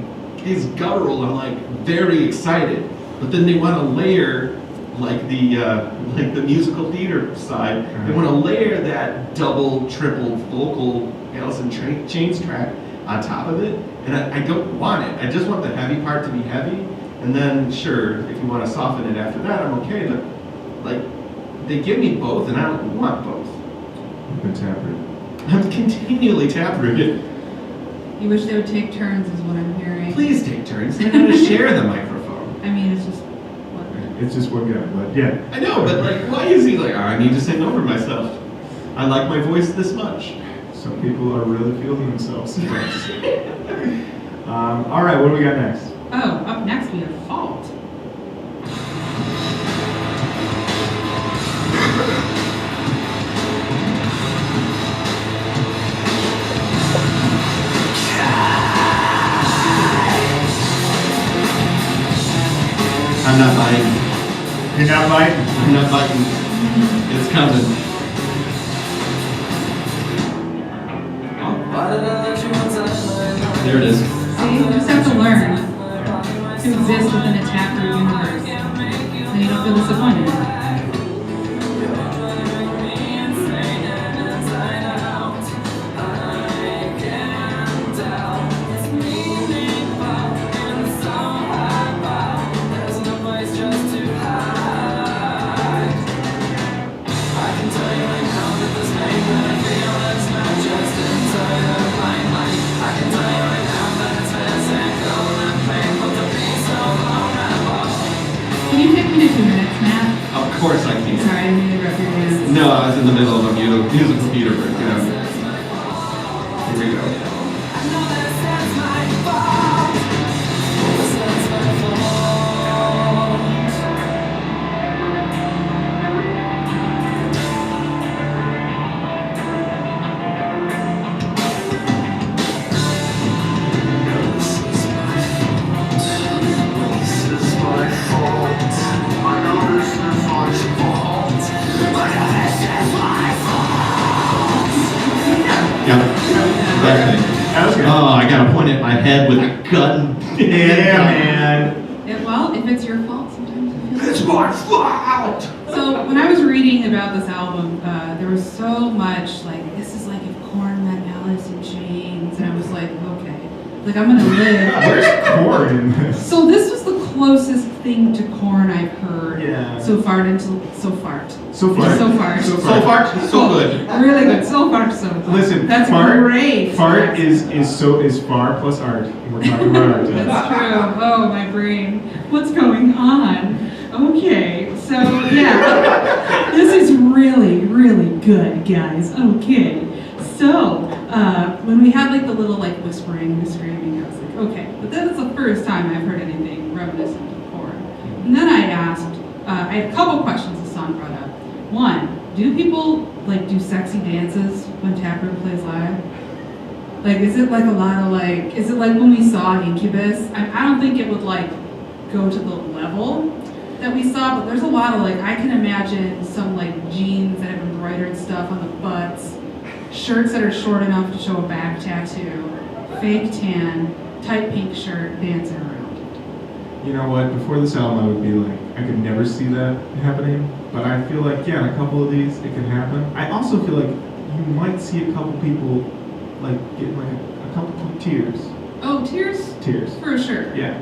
is guttural, I'm like very excited. But then they want to layer like the musical theater side. They want to layer that double, triple vocal Alice in Chains track on top of it, and I don't want it. I just want the heavy part to be heavy, and then sure, if you want to soften it after that, I'm okay. But like, they give me both, and I don't want both. You've been taproot. I'm continually taprooted. You wish they would take turns, is what I'm hearing. Please take turns. They're gonna share the microphone. I mean, it's just what? It's just one guy, but yeah. I know, but like, why is he like? Oh, I need to sing over myself. I like my voice this much. Some people are really feeling themselves. All right, what do we got next? Oh, up next we have Fault. I'm not biting. You're not biting? I'm not biting. It's coming. There it is. See, you just have to learn to exist within a taproot universe. Then you don't feel disappointed. Can you take me to 2 minutes, Matt? Of course I can. Sorry, I didn't mean to interrupt your dance. No, I was in the middle of a musical theater breakdown. Here we go. Yeah, that thing. That was good. Oh, I gotta point at my head with a gun. Yeah, man. Yeah, well, if it's your fault, sometimes it feels. It's my fault! So when I was reading about this album, there was so much like, this is like if Korn met Alice in Chains, and I was like, okay, like I'm gonna live. Where's Korn in this? So this was the closest thing to Korn I've heard Yeah. so far. So far. So far. So far, so good. Really good. So far, so good. Listen, That's fart, great. Fart is far plus art. We're talking about art. That's true. Oh, my brain. What's going on? Okay, so yeah, this is really, really good, guys. Okay, so when we had like the little like whispering and screaming, I was like, okay, but that's the first time I've heard anything reminiscent of Korn. And then I asked, I had a couple questions the song brought up. One, do people like do sexy dances when Taproot plays live? Like, is it like a lot of like, is it like when we saw Incubus? I don't think it would like go to the level that we saw, but there's a lot of like, I can imagine some like jeans that have embroidered stuff on the butts, shirts that are short enough to show a back tattoo, fake tan, tight pink shirt, dancing around. You know what? Before this album, I would be like, I could never see that happening. But I feel like, yeah, in a couple of these, it can happen. I also feel like you might see a couple people like get like a couple of tears. Oh, tears? Tears. For sure. Yeah.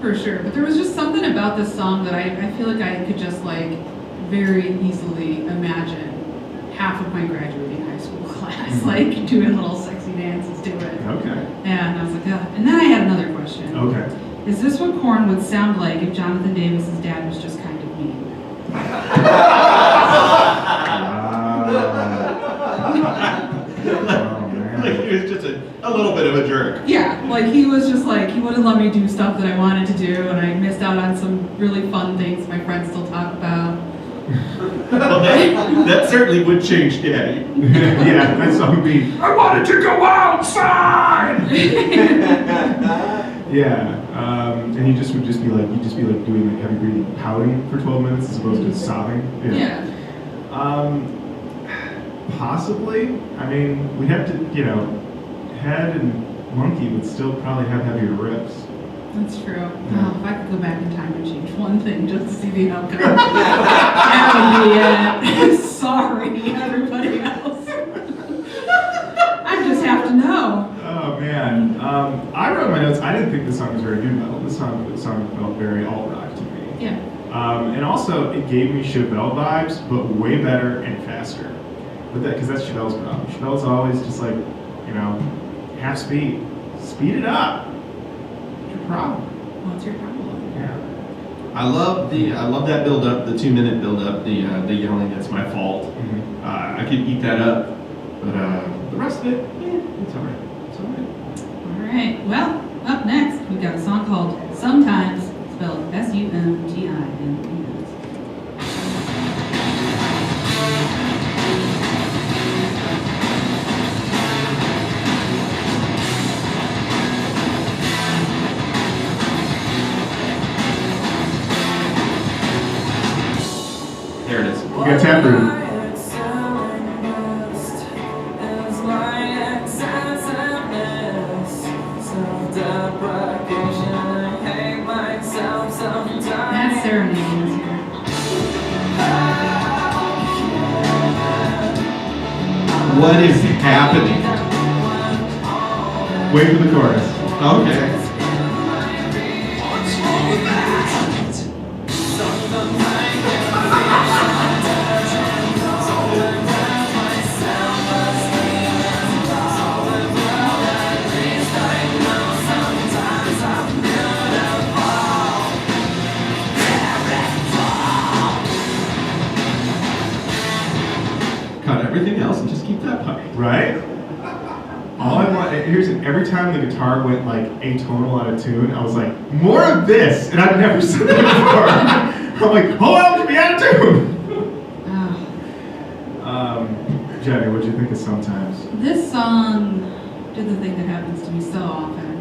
For sure. But there was just something about this song that I feel like I could just like very easily imagine half of my graduating high school class like doing little sexy dances to it. Okay. Yeah, and I was like, yeah. And then I had another question. Okay. Is this what Korn would sound like if Jonathan Davis's dad was just kind of mean? Oh, man. Like he was just a little bit of a jerk. Yeah, like he was just like, he wouldn't let me do stuff that I wanted to do, and I missed out on some really fun things my friends still talk about. Well, that certainly would change Daddy. Yeah, that's what would be. I wanted to go outside! Yeah, and you just would just be like, you'd just be like doing like heavy breathing, pouting for 12 minutes as opposed to sobbing. Yeah. Possibly. I mean, we have to, Head and Monkey would still probably have heavier riffs. That's true. Oh, if I could go back in time and change one thing just to see the outcome, that would be it. Sorry, everybody else. I just have to know. Oh man, I wrote my notes. I didn't think this song was very new metal. This song felt very alt rock to me. Yeah. And also, it gave me Chevelle vibes, but way better and faster. Because that's Chevelle's problem. Chevelle's always just like, half speed. Speed it up. What's your problem? What's your problem? Yeah. I love that build up, the 2-minute build up, the yelling, "It's my fault." Mm-hmm. I could eat that up, but the rest of it, it's alright. It's alright. All right. Well, up next, we've got a song called "Sometimes," spelled SUMTIMES. There it is. We got Taproot. That's serenading here. What is happening? Wait for the chorus. Okay. Cut everything else and just keep that piping. Right? All I want, every time the guitar went like atonal out of tune, I was like, more of this! And I've never said that before. I'm like, oh, I'll be out of tune! Jenny, what'd you think of Sometimes? This song did the thing that happens to me so often,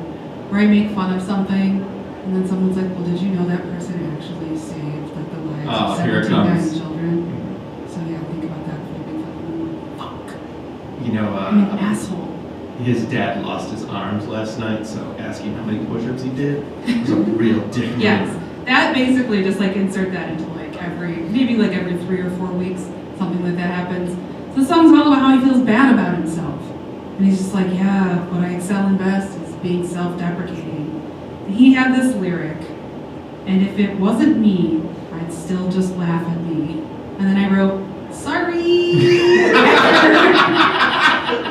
where I make fun of something, and then someone's like, well, did you know that person actually saved like the lives of Here it 17 comes. children? So yeah, think about that before you make fun of them. Fuck. I'm an asshole. His dad lost his arms last night, so asking how many push-ups he did was a real dick move. Yes, that basically just like insert that into like every 3 or 4 weeks, something like that happens. So the song's all about how he feels bad about himself. And he's just like, yeah, what I excel in best is being self-deprecating. And he had this lyric, and if it wasn't me, I'd still just laugh at me. And then I wrote, sorry!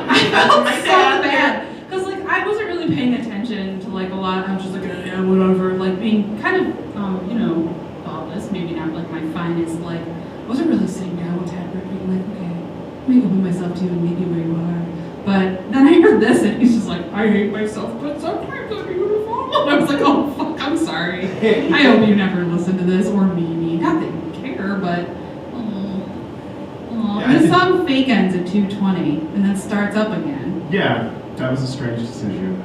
I felt so bad. Because like I wasn't really paying attention to like a lot. I was just like, yeah, whatever. Like being kind of, thoughtless, maybe not like my finest. Like I wasn't really sitting down with Taproot being like, okay, let me open myself to you and meet you where you are. But then I heard this and he's just like, I hate myself, but sometimes I'm beautiful. And I was like, oh fuck, I'm sorry. I hope you never listen to this or me. Not that you care, but Yeah, I this think- song fake ends at 2:20 and then starts up again. Yeah, that was a strange decision.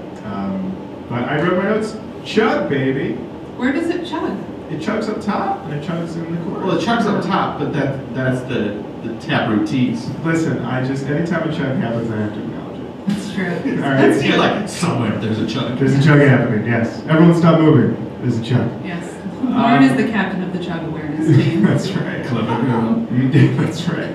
But I wrote my notes, chug, baby. Where does it chug? It chugs up top and it chugs in the chorus. Well, it chugs up top, but that's the Taproot tease. Listen, anytime a chug happens, I have to acknowledge it. That's true. All right. You're like, somewhere there's a chug. There's a chug happening, yes. Everyone stop moving. There's a chug. Yes. Lauren is the captain of the chug awareness team. That's right. Clever girl. That's right.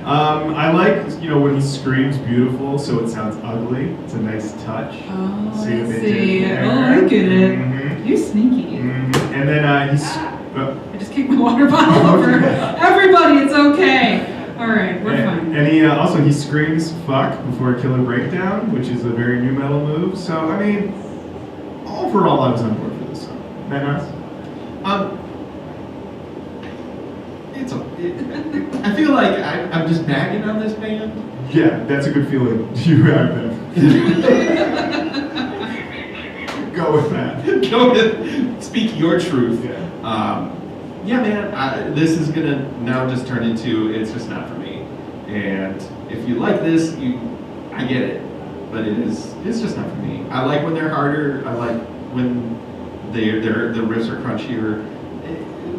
I like, when he screams beautiful, so it sounds ugly. It's a nice touch. Oh, See I what they see. did there? Oh, I get it. Mhm. You're sneaky. And then he's. I just kicked my water bottle over. Everybody, it's okay. All right, we're fine. And he screams "fuck" before a killer breakdown, which is a very new metal move. So I mean, overall, I was on board for this song. That nice? I feel like I'm just bagging on this band. Yeah, that's a good feeling. You have them. Go with that. Go ahead, speak your truth. Yeah. Yeah, man, this is gonna now just turn into it's just not for me. And if you like this, I get it, but it's just not for me. I like when they're harder. I like when the riffs are crunchier.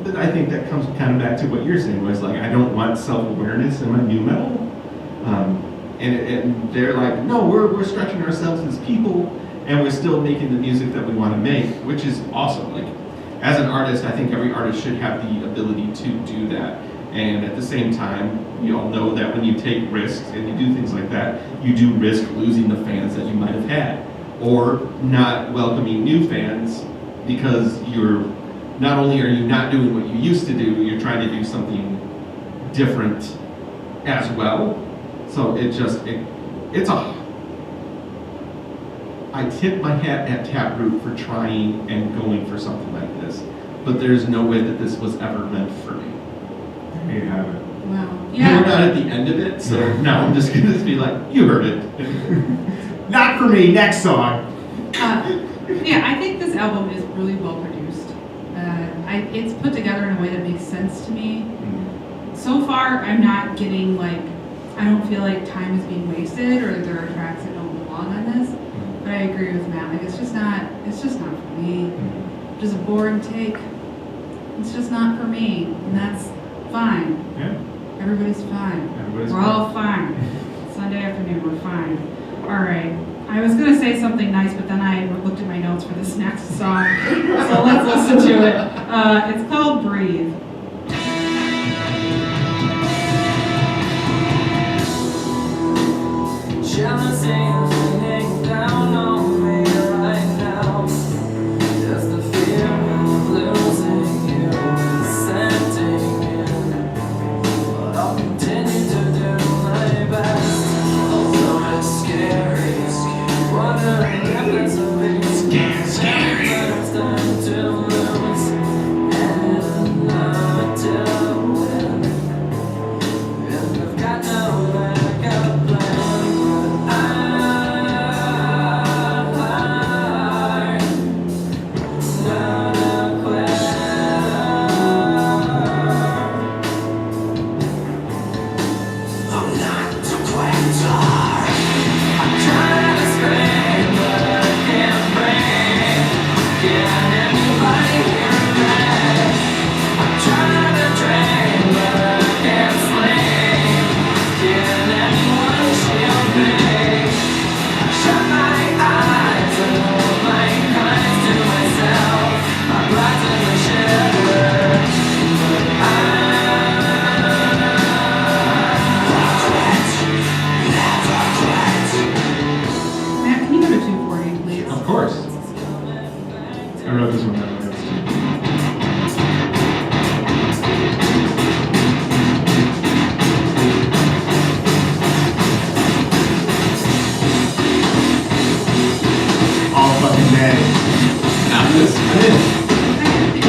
But I think that comes kind of back to what you're saying was like I don't want self-awareness in my new metal. And they're like, no, we're stretching ourselves as people, and we're still making the music that we want to make, which is awesome. Like, as an artist, I think every artist should have the ability to do that. And at the same time, we all know that when you take risks and you do things like that, you do risk losing the fans that you might have had, or not welcoming new fans because you're not only are you not doing what you used to do, you're trying to do something different as well. So it's I tip my hat at Taproot for trying and going for something like this, but there's no way that this was ever meant for me. There you have it. Wow. We're Yeah. not at the end of it, so now I'm just gonna be like, you heard it. Not for me. Next song. Yeah, I think this album is really well produced. It's put together in a way that makes sense to me. So far, I'm not getting like, I don't feel like time is being wasted or there are tracks that don't belong on this. But I agree with Matt. Like, it's just not for me. Just a boring take. It's just not for me, and that's fine. Yeah. Everybody's fine. Everybody's We're all fine. Sunday afternoon, we're fine. All right. I was gonna say something nice, but then I looked at my notes for this next song, so let's listen to it. It's called "Breathe." Jealousy is raining down on me right now. Just the fear of losing you is setting in. But I'll continue to do my best. Although it's scary, wondering if it's a big scary. It's time to lose and not to win. And I've got no backup plan. Matt, can you go to 240, please? Of course. I wrote this one down. All fucking day. Not this minute.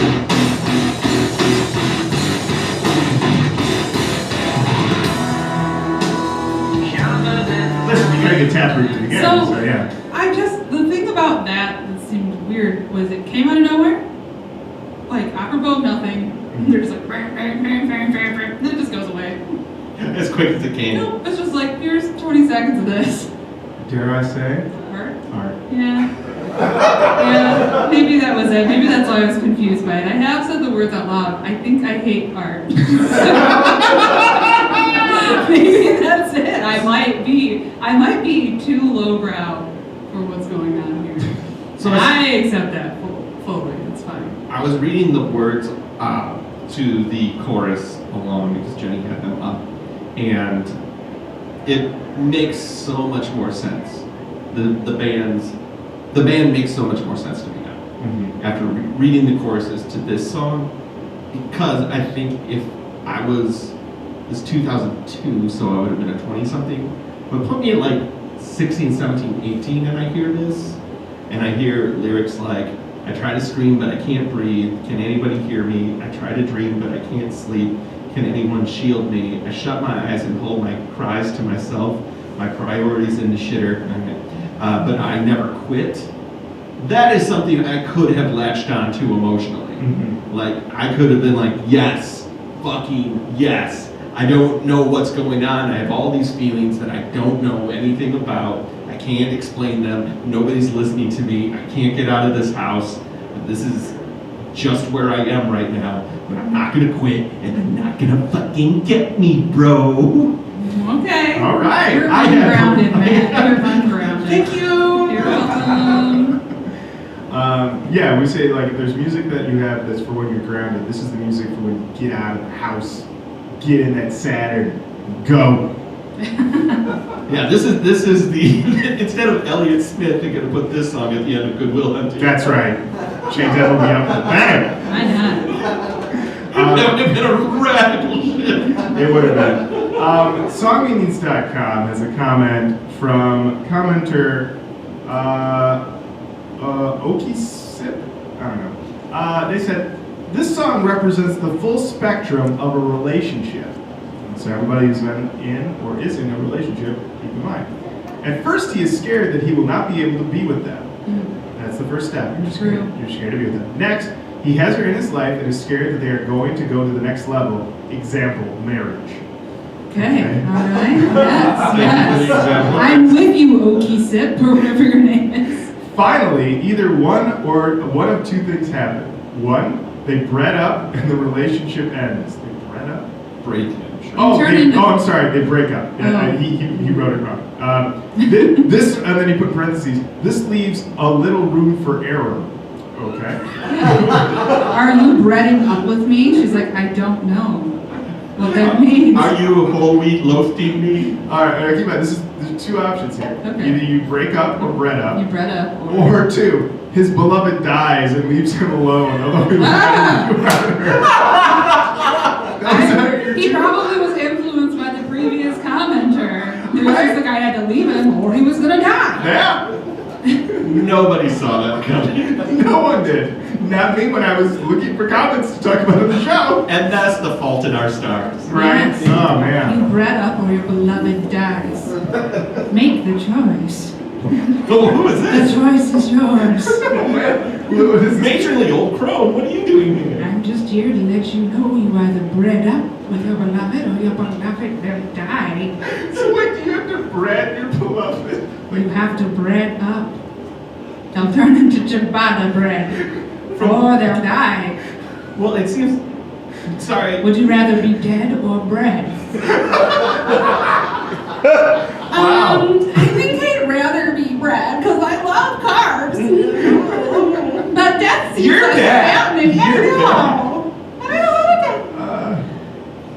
Listen, you gotta get Taproot again. So- So yeah. The thing about that seemed weird was it came out of nowhere, like apropos of nothing. They're just like, "Bang, bang, bang, bang, bang, bang," and then it just goes away. As quick as it came. No, it's just like, here's 20 seconds of this. Dare I say? Art? Art. Yeah. Yeah, maybe that was it. Maybe that's why I was confused by it. I have said the words out loud. I think I hate art. Maybe that's it. I might be too lowbrow for what's going on here. So And I- I accept that fully. It's fine. I was reading the words to the chorus along because Jenny had them up, and it makes so much more sense. The band makes so much more sense to me now after reading the choruses to this song, because I think if I was this 2002, so I would have been a 20-something, but put me at like 16, 17, 18, and I hear this, and I hear lyrics like, I try to scream, but I can't breathe. Can anybody hear me? I try to dream, but I can't sleep. Can anyone shield me? I shut my eyes and hold my cries to myself. My priorities in the shitter, but I never quit. That is something I could have latched on to emotionally. Like, I could have been like, yes, fucking yes. I don't know what's going on. I have all these feelings that I don't know anything about. I can't explain them. Nobody's listening to me. I can't get out of this house. This is just where I am right now. But I'm not gonna quit, and they're not gonna fucking get me, bro. Okay. All right. You're I have- ungrounded, Matt. You're ungrounded. Thank you. You're welcome. Yeah, we say like if there's music that you have that's for when you're grounded, this is the music for when you get out of the house, get in that Saturn, go. Yeah, this is the instead of Elliott Smith, they're gonna put this song at the end of Good Will Hunting. That's right. Change that will be up for better. Why not? That would have been a radical shift. It would have been. Songmeanings.com has a comment from commenter Okie Sip? I don't know. They said, this song represents the full spectrum of a relationship. So everybody who's been in or is in a relationship, keep in mind. At first, he is scared that he will not be able to be with them. That's the first step. You're scared to be with them. Next, he has her in his life and is scared that they are going to go to the next level. Example, marriage. Okay, Okay. all right. Yes, Thank you for the yes. example. I'm with you, Okie Sip, or whatever your name is. Finally, either one of two things happen. One, they bred up and the relationship ends. They bred up? Break him. Sure. I'm sorry, they break up. Yeah, Oh. he wrote it wrong. This, and then he put parentheses, this leaves a little room for error. Okay. Are you breading up with me? She's like, I don't know what that means. Are you a whole wheat loaf-team me? All right, keep in mind, there's two options here. Okay. Either you break up or bred up. You bred up. Or two, his beloved dies and leaves him alone, although he was trying to do better. He probably was influenced by the previous commenter. He was just like, I had to leave him or he was gonna die. Yeah, Nobody saw that coming. no one did. Not me when I was looking for comments to talk about on the show. And that's the fault in our stars. Right? Yes. Oh, man. You bred up or your beloved dies. Make the choice. Oh, who is The this? choice is yours. What is this? Matronly old crone, what are you doing here? I'm just here to let you know you either bred up with your beloved or your beloved will die. So, like, do you have to bred your beloved? You have to bread up. They'll turn into ciabatta bread. Or they'll die. Well, it seems. Sorry. Would you rather be dead or bred? I think I'd rather be bred because I love carbs. But death seems You're like bad. happening. You're I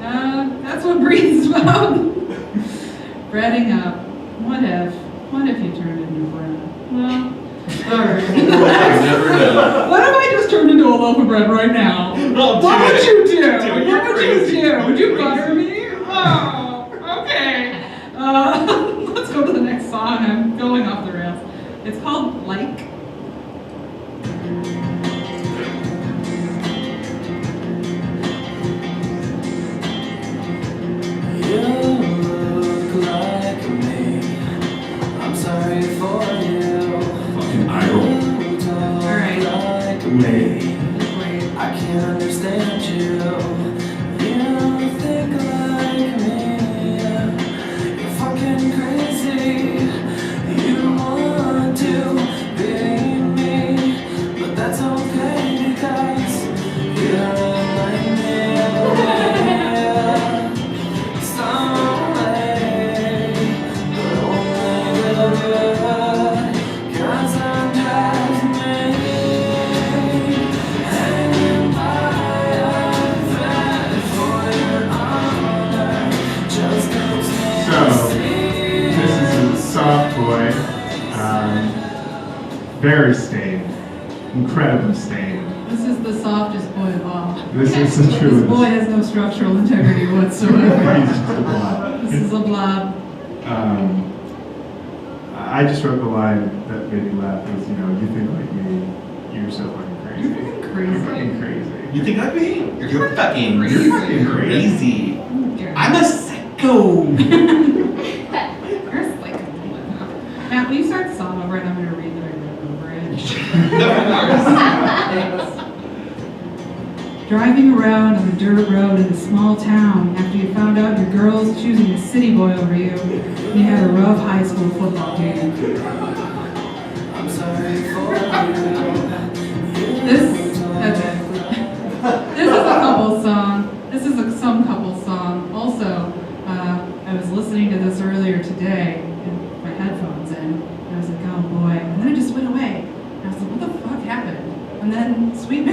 don't know. That's what breed's about. Breading up. What if you turned into bread? Well, alright. You never know. What if I just turned into a loaf of bread right now? Oh, What do would it. you do? Do it. You're What would crazy. you do? Would you You're butter crazy. me? Oh, okay. Let's go to the next song. I'm going off the rails. It's called Like. You look like me. I'm sorry for you. Fucking idol. You don't Alright. like me. Wait. I can't understand you. You think like me. You're fucking crazy. You want to be me, but that's okay because you're like me. Someday, but only the good, 'cause I'm just me. Hanging by a thread for your honor. Just So, this is a soft boy. Very stained. Incredibly stained. This is the softest boy of all. This is the This truth. boy has no structural integrity whatsoever. He's just a blob. This is a blob. I just wrote the line that made me laugh. It was, you think like me, you're so fucking crazy. You're fucking crazy. You're fucking crazy. You think like me? You're fucking Crazy. crazy. Okay. I'm a psycho. You're like, Matt, will you start the song over and I'm going to read the bridge? Driving around on a dirt road in a small town after you found out your girl's choosing a city boy over you, you had a rough high school football game. I'm sorry for you. That's it. This is a couple song. This is some couple song. Also, I was listening to this earlier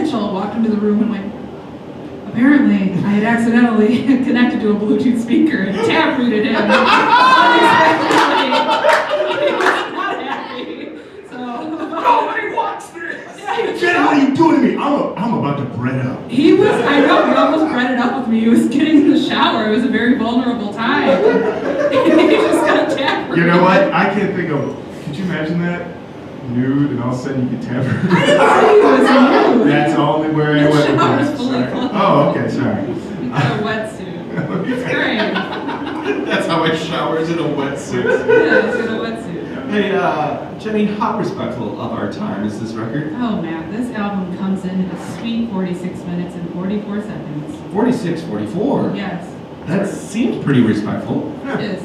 Mitchell walked into the room and went, apparently, I had accidentally connected to a Bluetooth speaker and taprooted him. Unexpectedly. He was not happy. So, Nobody wants this! Jenny, what are you doing to me? I'm about to bread up. he almost bred it up with me. He was getting in the shower. It was a very vulnerable time. He just got taprooted. You know what? I can't think of. Could you imagine that? Nude, and all of a sudden you get tapped. I didn't say he was nude. That's only where I The went with shower's that. fully Sorry. clothed. Oh, okay, sorry. He got a wetsuit. It's great. That's how I showers in a wetsuit. Yeah, he's got a wetsuit. Hey, Jenny, how respectful of our time is this record? Oh, Matt, this album comes in at a sweet 46 minutes and 44 seconds. 46, 44. Yes, That seems pretty respectful. it is.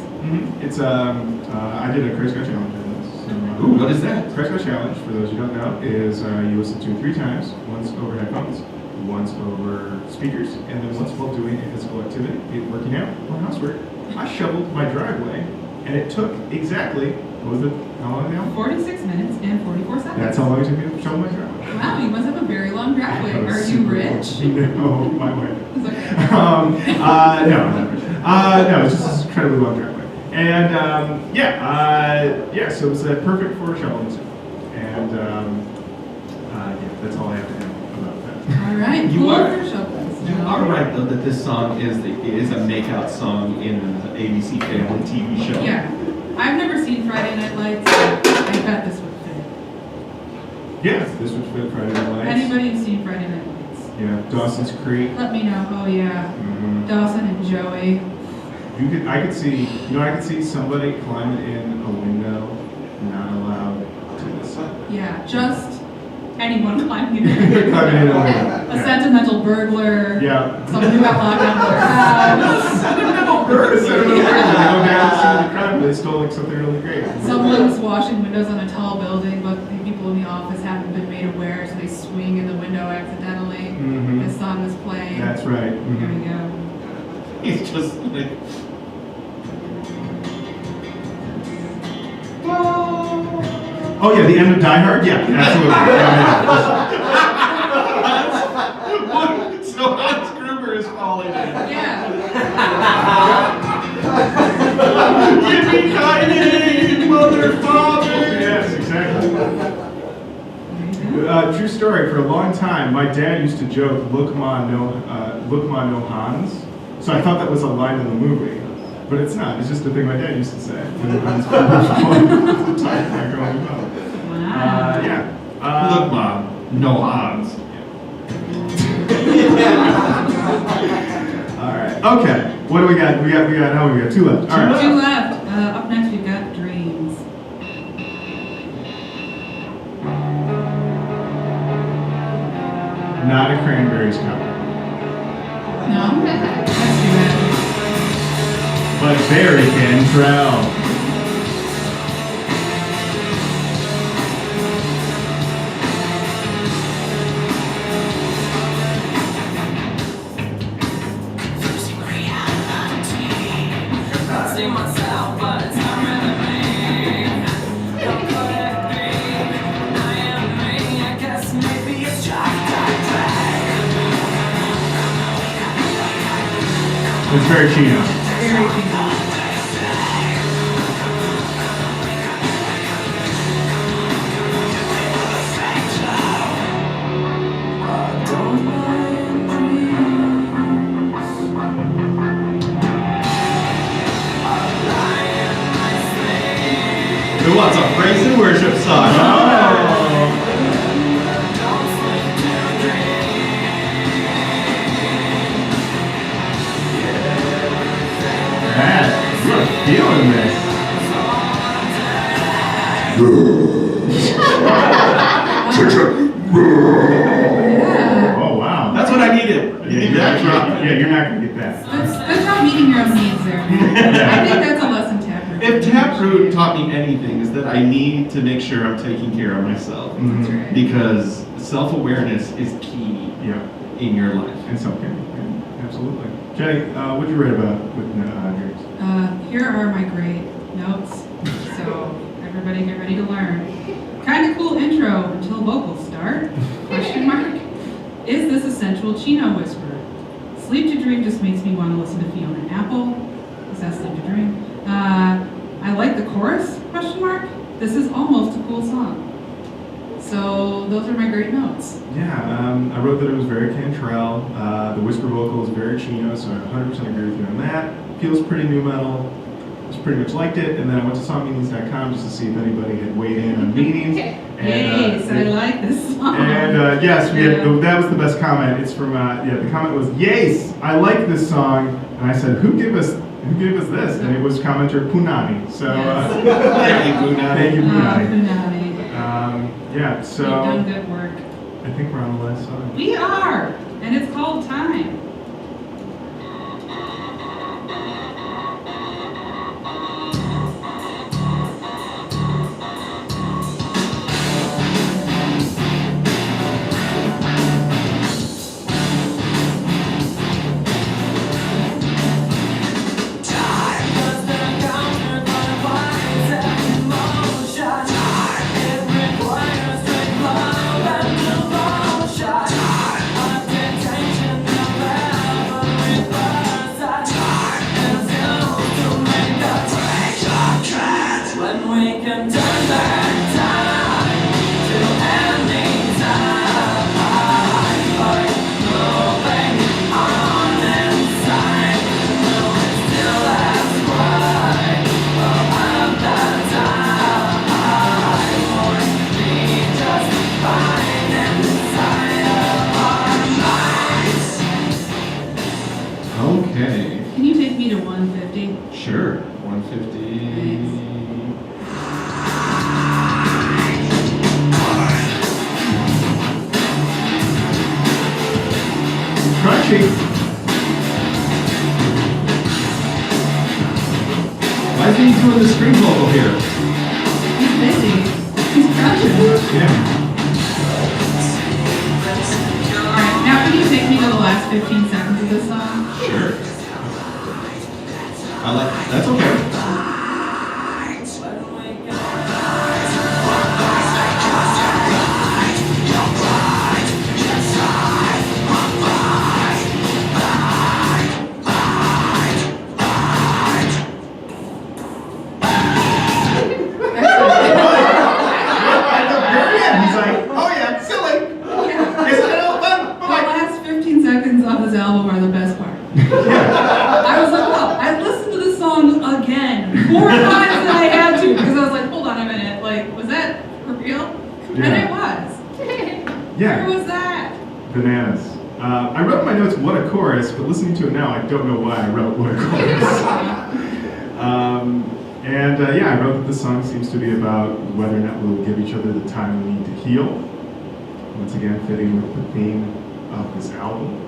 It's I did a Crazy challenge in this. So, Ooh, what is that? Crazy challenge, for those who don't know, is you listen to 3 times, once over headphones, once over speakers, and then once while doing a physical activity, be it working out or housework. I shoveled my driveway, and it took exactly, what was it, how long now? 46 minutes and 44 seconds. That's how long it took me to shovel my driveway. Wow, you must have a very long driveway. I was Are you super- rich? No, my wife. It's okay. No, I'm not rich. No, it's just an incredibly long driveway. And so it's perfect for shoveling stuff. And that's all I have to add about that. All right, You cool are- for shovels. You are right, though, that this song is a makeout song in an ABC Family TV show. Yeah. I've never seen Friday Night Lights. I bet this would fit. Yes, this would fit Friday Night Lights. Anybody who's seen Friday Night Lights? Yeah, Dawson's Creek. Let me know. Oh, yeah. Mhm. Dawson and Joey. I could see somebody climbing in a window, not allowed to listen. Yeah, just anyone climbing in. Climbing in a window. A sentimental burglar. Yeah. Someone who got locked out of their house. Sentimental They birds. go down and see the crime, but they stole like something really great. Someone's washing windows on a tall building, but the people in the office haven't been made aware, so they swing in the window accidentally. Mhm. This song was playing. That's right. Here Mhm. we go. He's just like. Oh yeah, the end of Die Hard. Yeah, absolutely. So Hans Gruber is falling in. Yeah. Yippee-ki-yay, mother, father! Yes, exactly. True story. For a long time, my dad used to joke, "Look ma no Hans." So I thought that was a line in the movie, but it's not. It's just a thing my dad used to say. When Hans Gruber was talking about growing up. Wow. Yeah. Look, Mom, no Hans. All right. Okay. What do we got? We got 2 left. All right. 2 left. Up next, we've got Dreams. Not a Cranberries cover, No? Let's do it. but Barry Cantrell. See myself, but it's not really me. Don't put it be. I am me. I guess maybe it's just It's very Chino. Very cheesy. don't mind dreams. Who wants a praise and worship song? Matt, you're feeling this. Yeah. Oh wow. That's what I needed. You needed that drop. You're not gonna get that. Good job meeting your own needs there. I think that's a lesson Taproot. If Taproot taught me anything, is that I need to make sure I'm taking care of myself. That's right. Because self-awareness is key Yeah. in your life. And self-care. Yeah, absolutely. Jenny, what'd you write about with dreams? Here are my great notes. So everybody get ready to learn. Kind of cool intro until vocals start. Question mark. Is this a sensual Chino whisper? Sleep to Dream just makes me want to listen to Fiona Apple. Is that Sleep to Dream? I like the chorus, question mark. This is almost a cool song. So those are my great notes. Yeah, I wrote that it was very Cantrell. The whisper vocal is very Chino, so I 100% agree with you on that. Feels pretty new metal. Just pretty much liked it. And then I went to songmeanings.com just to see if anybody had weighed in on meanings. Yes, I like this song. And yes, we had, that was the best comment. It's from the comment was, "Yes, I like this song." And I said, "Who gave us this?" And it was commenter Punani. So Yes. Thank you, Punani. thank you, Punani. Punani. Yeah, so You've done good work. I think we're on the last song. We are, and it's called Time. Okay. Can you take me to 150? Sure. 150. Crunchy. Why is he doing the scream vocal here? He's busy. He's crushing. Yeah. Alright, now can you take me to the last 15 seconds of this song? Sure. I like. That's okay. At the very end, he's like, "Oh yeah, silly. Isn't it all fun?" The last 15 seconds of this album are the best part. I was like, well, I listened to this song again 4 times than I had to because I was like, hold on a minute, like, was that for real? Yeah. And it was. Yeah. Where was that? Bananas. I wrote in my notes "what a chorus," but listening to it now, I don't know why I wrote "what a chorus." I wrote that the song seems to be about whether or not we'll give each other the time we need to heal. Once again, fitting with the theme of this album.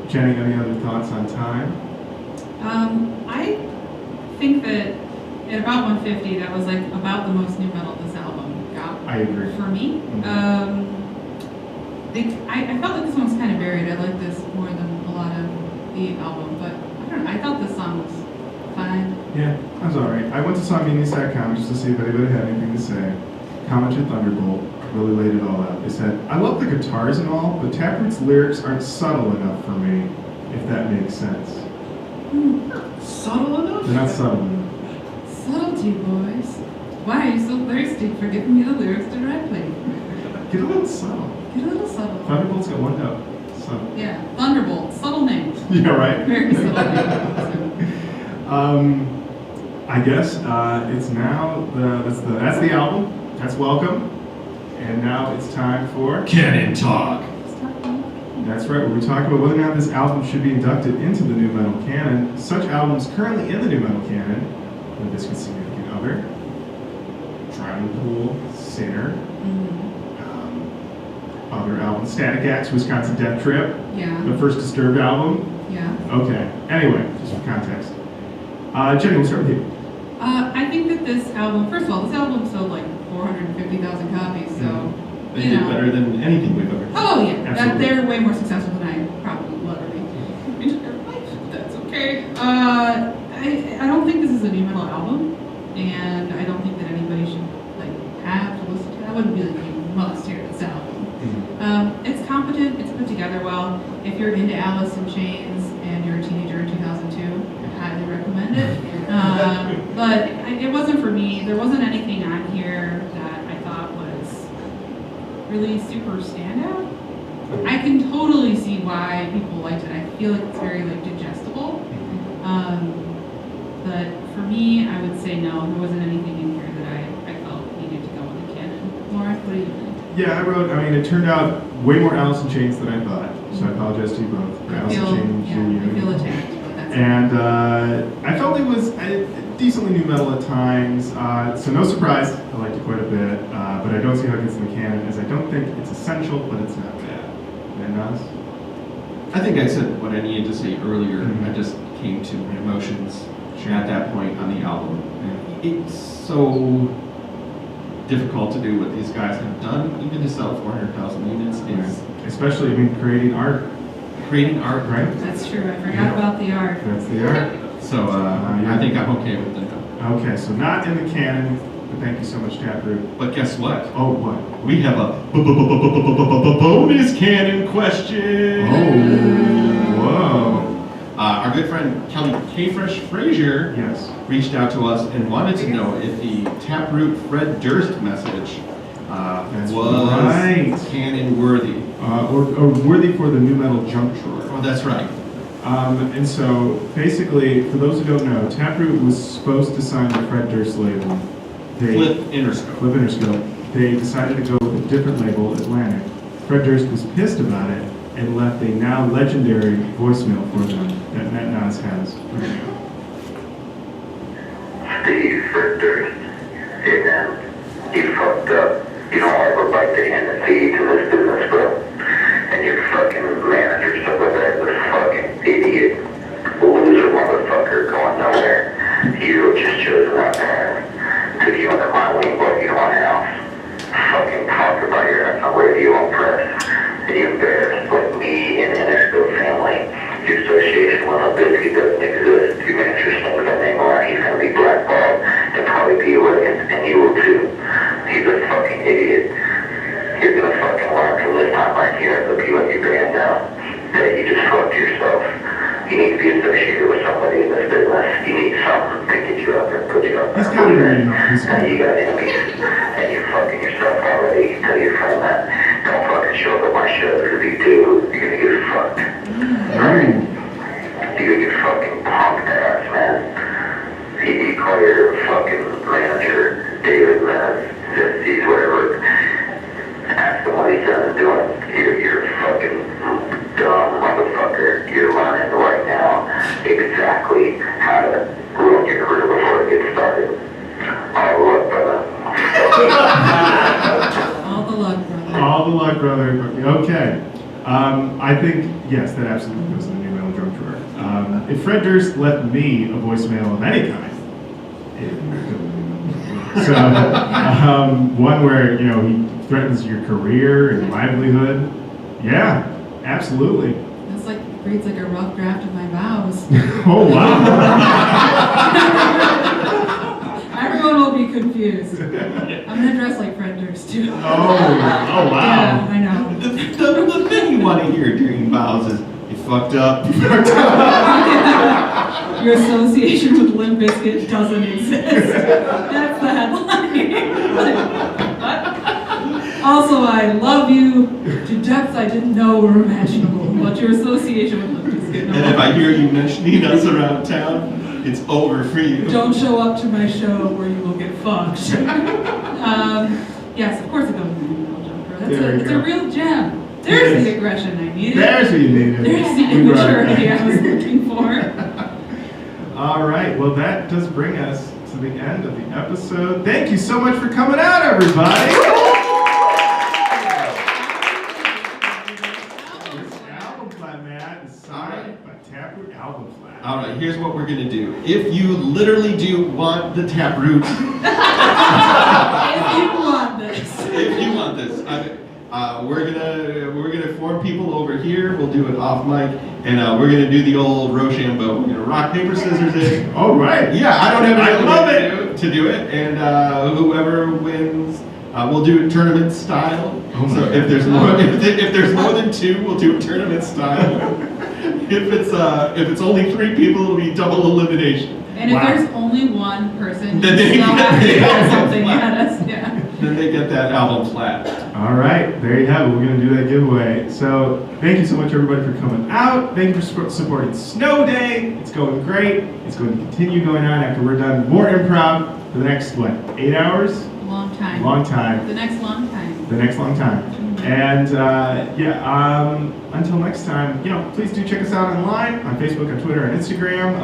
Jenny, any other thoughts on time? I think that at about 150, that was like about the most new metal this album got. I agree. For me. Mhm. I felt like this one was kind of buried. I like this more than a lot of the album, but I don't know. I thought this song was fine. Yeah, I was alright. I went to songmeanings.com just to see if anybody had anything to say. Commented Thunderbolt, really laid it all out. They said, "I love the guitars and all, but Taproot's lyrics aren't subtle enough for me, if that makes sense." Subtle enough? They're not subtle enough. Subtlety, boys. Why are you so thirsty for giving me the lyrics directly? Get a little subtle. Get a little subtle. Thunderbolt's got one note. Subtle. Yeah, Thunderbolt. Subtle name. Yeah, right? Very subtle name. I guess it's now that's the album. That's welcome. And now it's time for Canon Talk. That's right, where we talk about whether or not this album should be inducted into the new metal canon. Such albums currently in the new metal canon: The Biscuit Significant Other, Drowning Pool, Sinner, other albums, Static X, Wisconsin Death Trip, Yeah. the first Disturbed album. Yeah. Okay, anyway, just for context. Jenny, we'll start with you. I think that this album, first of all, this album sold like 450,000 copies, so, They you did know. better than anything we've ever. Oh, yeah. Absolutely. They're way more successful than I probably will ever be. That's okay. I don't think this is a new metal album, and I don't think that anybody should like have to listen to it. I wouldn't be like, you must hear this album. all, if you're into Alice in Chains and you're a teenager in 2002, I highly recommend it. But it wasn't for me. There wasn't anything on here that I thought was really super standout. I can totally see why people liked it. I feel like it's very like digestible. But for me, I would say no. There wasn't anything in here that I felt needed to go in the canon. Laura, what do you think? Yeah, it turned out way more Alice in Chains than I thought. So I apologize to you both for Alice in Chains. I feel attacked, but that's And I felt it was decently new metal at times. So no surprise, I liked it quite a bit. But I don't see how it gets in the canon, as I don't think it's essential, but it's not bad. And Nas? I think I said what I needed to say earlier. Mhm. I just came to my emotions at that point on the album. And it's so difficult to do what these guys have done, even to sell 400,000 units. Is Especially, creating art, creating art, right? That's true. I forgot about the art. That's the art. So I think I'm okay with the no. Okay, so not in the canon, but thank you so much, Taproot. But guess what? Oh, what? We have a bonus canon question. Oh, whoa. Our good friend Kelly K. Fresh Frazier Yes. reached out to us and wanted to know if the Taproot Fred Durst message That's was right. canon worthy. Or worthy for the new metal junk drawer. Oh, that's right. And so, basically, for those who don't know, Taproot was supposed to sign the Fred Durst label. Flip Interscope. Flip Interscope. They decided to go with a different label, Atlantic. Fred Durst was pissed about it and left a now legendary voicemail for them that Matt Nas has right now. Steve, Fred Durst. Hey man, you fucked up. You don't ever like to hand the key to this business, bro. And your fucking manager stuff like that is a fucking idiot. Loser motherfucker going nowhere. You just chose that path. Took you under my wing, brought you to my house. Fucking talked about your ass on radio and press. And you embarrassed like me and the Interscope family. Your association with a biscuit doesn't exist. You're gonna interesting with that name around. He's gonna be blackballed and probably be arrogant, and you will too. He's a fucking idiot. You're gonna fucking learn from this time right here. Look you at your band now. That you just fucked yourself. You need to be associated with somebody in this business. You need something to get you up and put you up. He's kind of reading off his Now you got enemies, and you're fucking yourself already. Tell your friend that. Don't fucking show up at my show, because if you do, you're gonna get fucked. Right? You're gonna get fucking punked ass, man. You call your fucking manager, David, he's whatever. Ask him what he's done doing. You're fucking dumb motherfucker. You're learning right now exactly how to ruin your career before it gets started. All luck, brother. All the luck, brother. All the luck, brother. Okay. I think, yes, that absolutely goes in the new metal junk drawer. If Fred Durst left me a voicemail of any kind, so one where, he threatens your career and livelihood, yeah, absolutely. That's like, reads like a rough draft of my vows. Oh, wow. Everyone will be confused. I'm gonna dress like Fred Durst too. Oh, wow. Yeah, I know. The thing you want to hear during vows is, you fucked up. Your association with Limp Bizkit doesn't exist. That's the headline. Also, I love you to depths I didn't know were imaginable, but your association with Limp Bizkit. No. And if I hear you mentioning us around town, it's over for you. Don't show up to my show where you will get fucked. Yes, of course it goes in the email jumper. It's a real gem. There's the aggression I needed. There's what you needed. There's the immaturity I was looking for. All right, well, that does bring us to the end of the episode. Thank you so much for coming out, everybody. This album flat, Matt, is signed by Taproot Album Flat. All right, here's what we're gonna do. If you literally do want the Taproot, If you want this. we're gonna form people over here. We'll do it off mic, and we're gonna do the old Rochambeau. We're gonna rock paper scissors it. All right. Yeah, I don't have I any love to do it, and whoever wins We'll do it tournament style. Oh my so God. if there's more, if there's more than 2, we'll do it tournament style. If it's only 3 people, it'll be double elimination. And if Wow. there's only one person, Then you they still have to get get the something album at us. Yeah. Then they get that album flat. All right, there you have it. We're going to do that giveaway. So thank you so much, everybody, for coming out. Thank you for supporting Snow Day. It's going great. It's going to continue going on after we're done. More improv for the next, 8 hours? Long time. Long time. The next long time. The next long time. And until next time, please do check us out online on Facebook, on Twitter, and Instagram.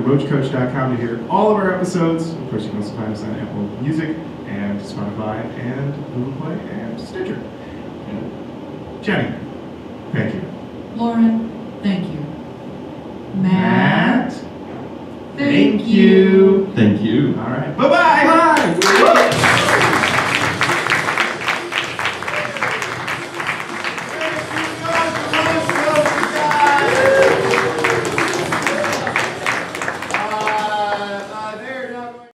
Go to roachcoach.com to hear all of our episodes. Of course, you can also find us on Apple Music and Spotify and Google Play and Stitcher. Jenny, thank you. Lauren, thank you. Matt, thank you. Thank you. All right, bye-bye.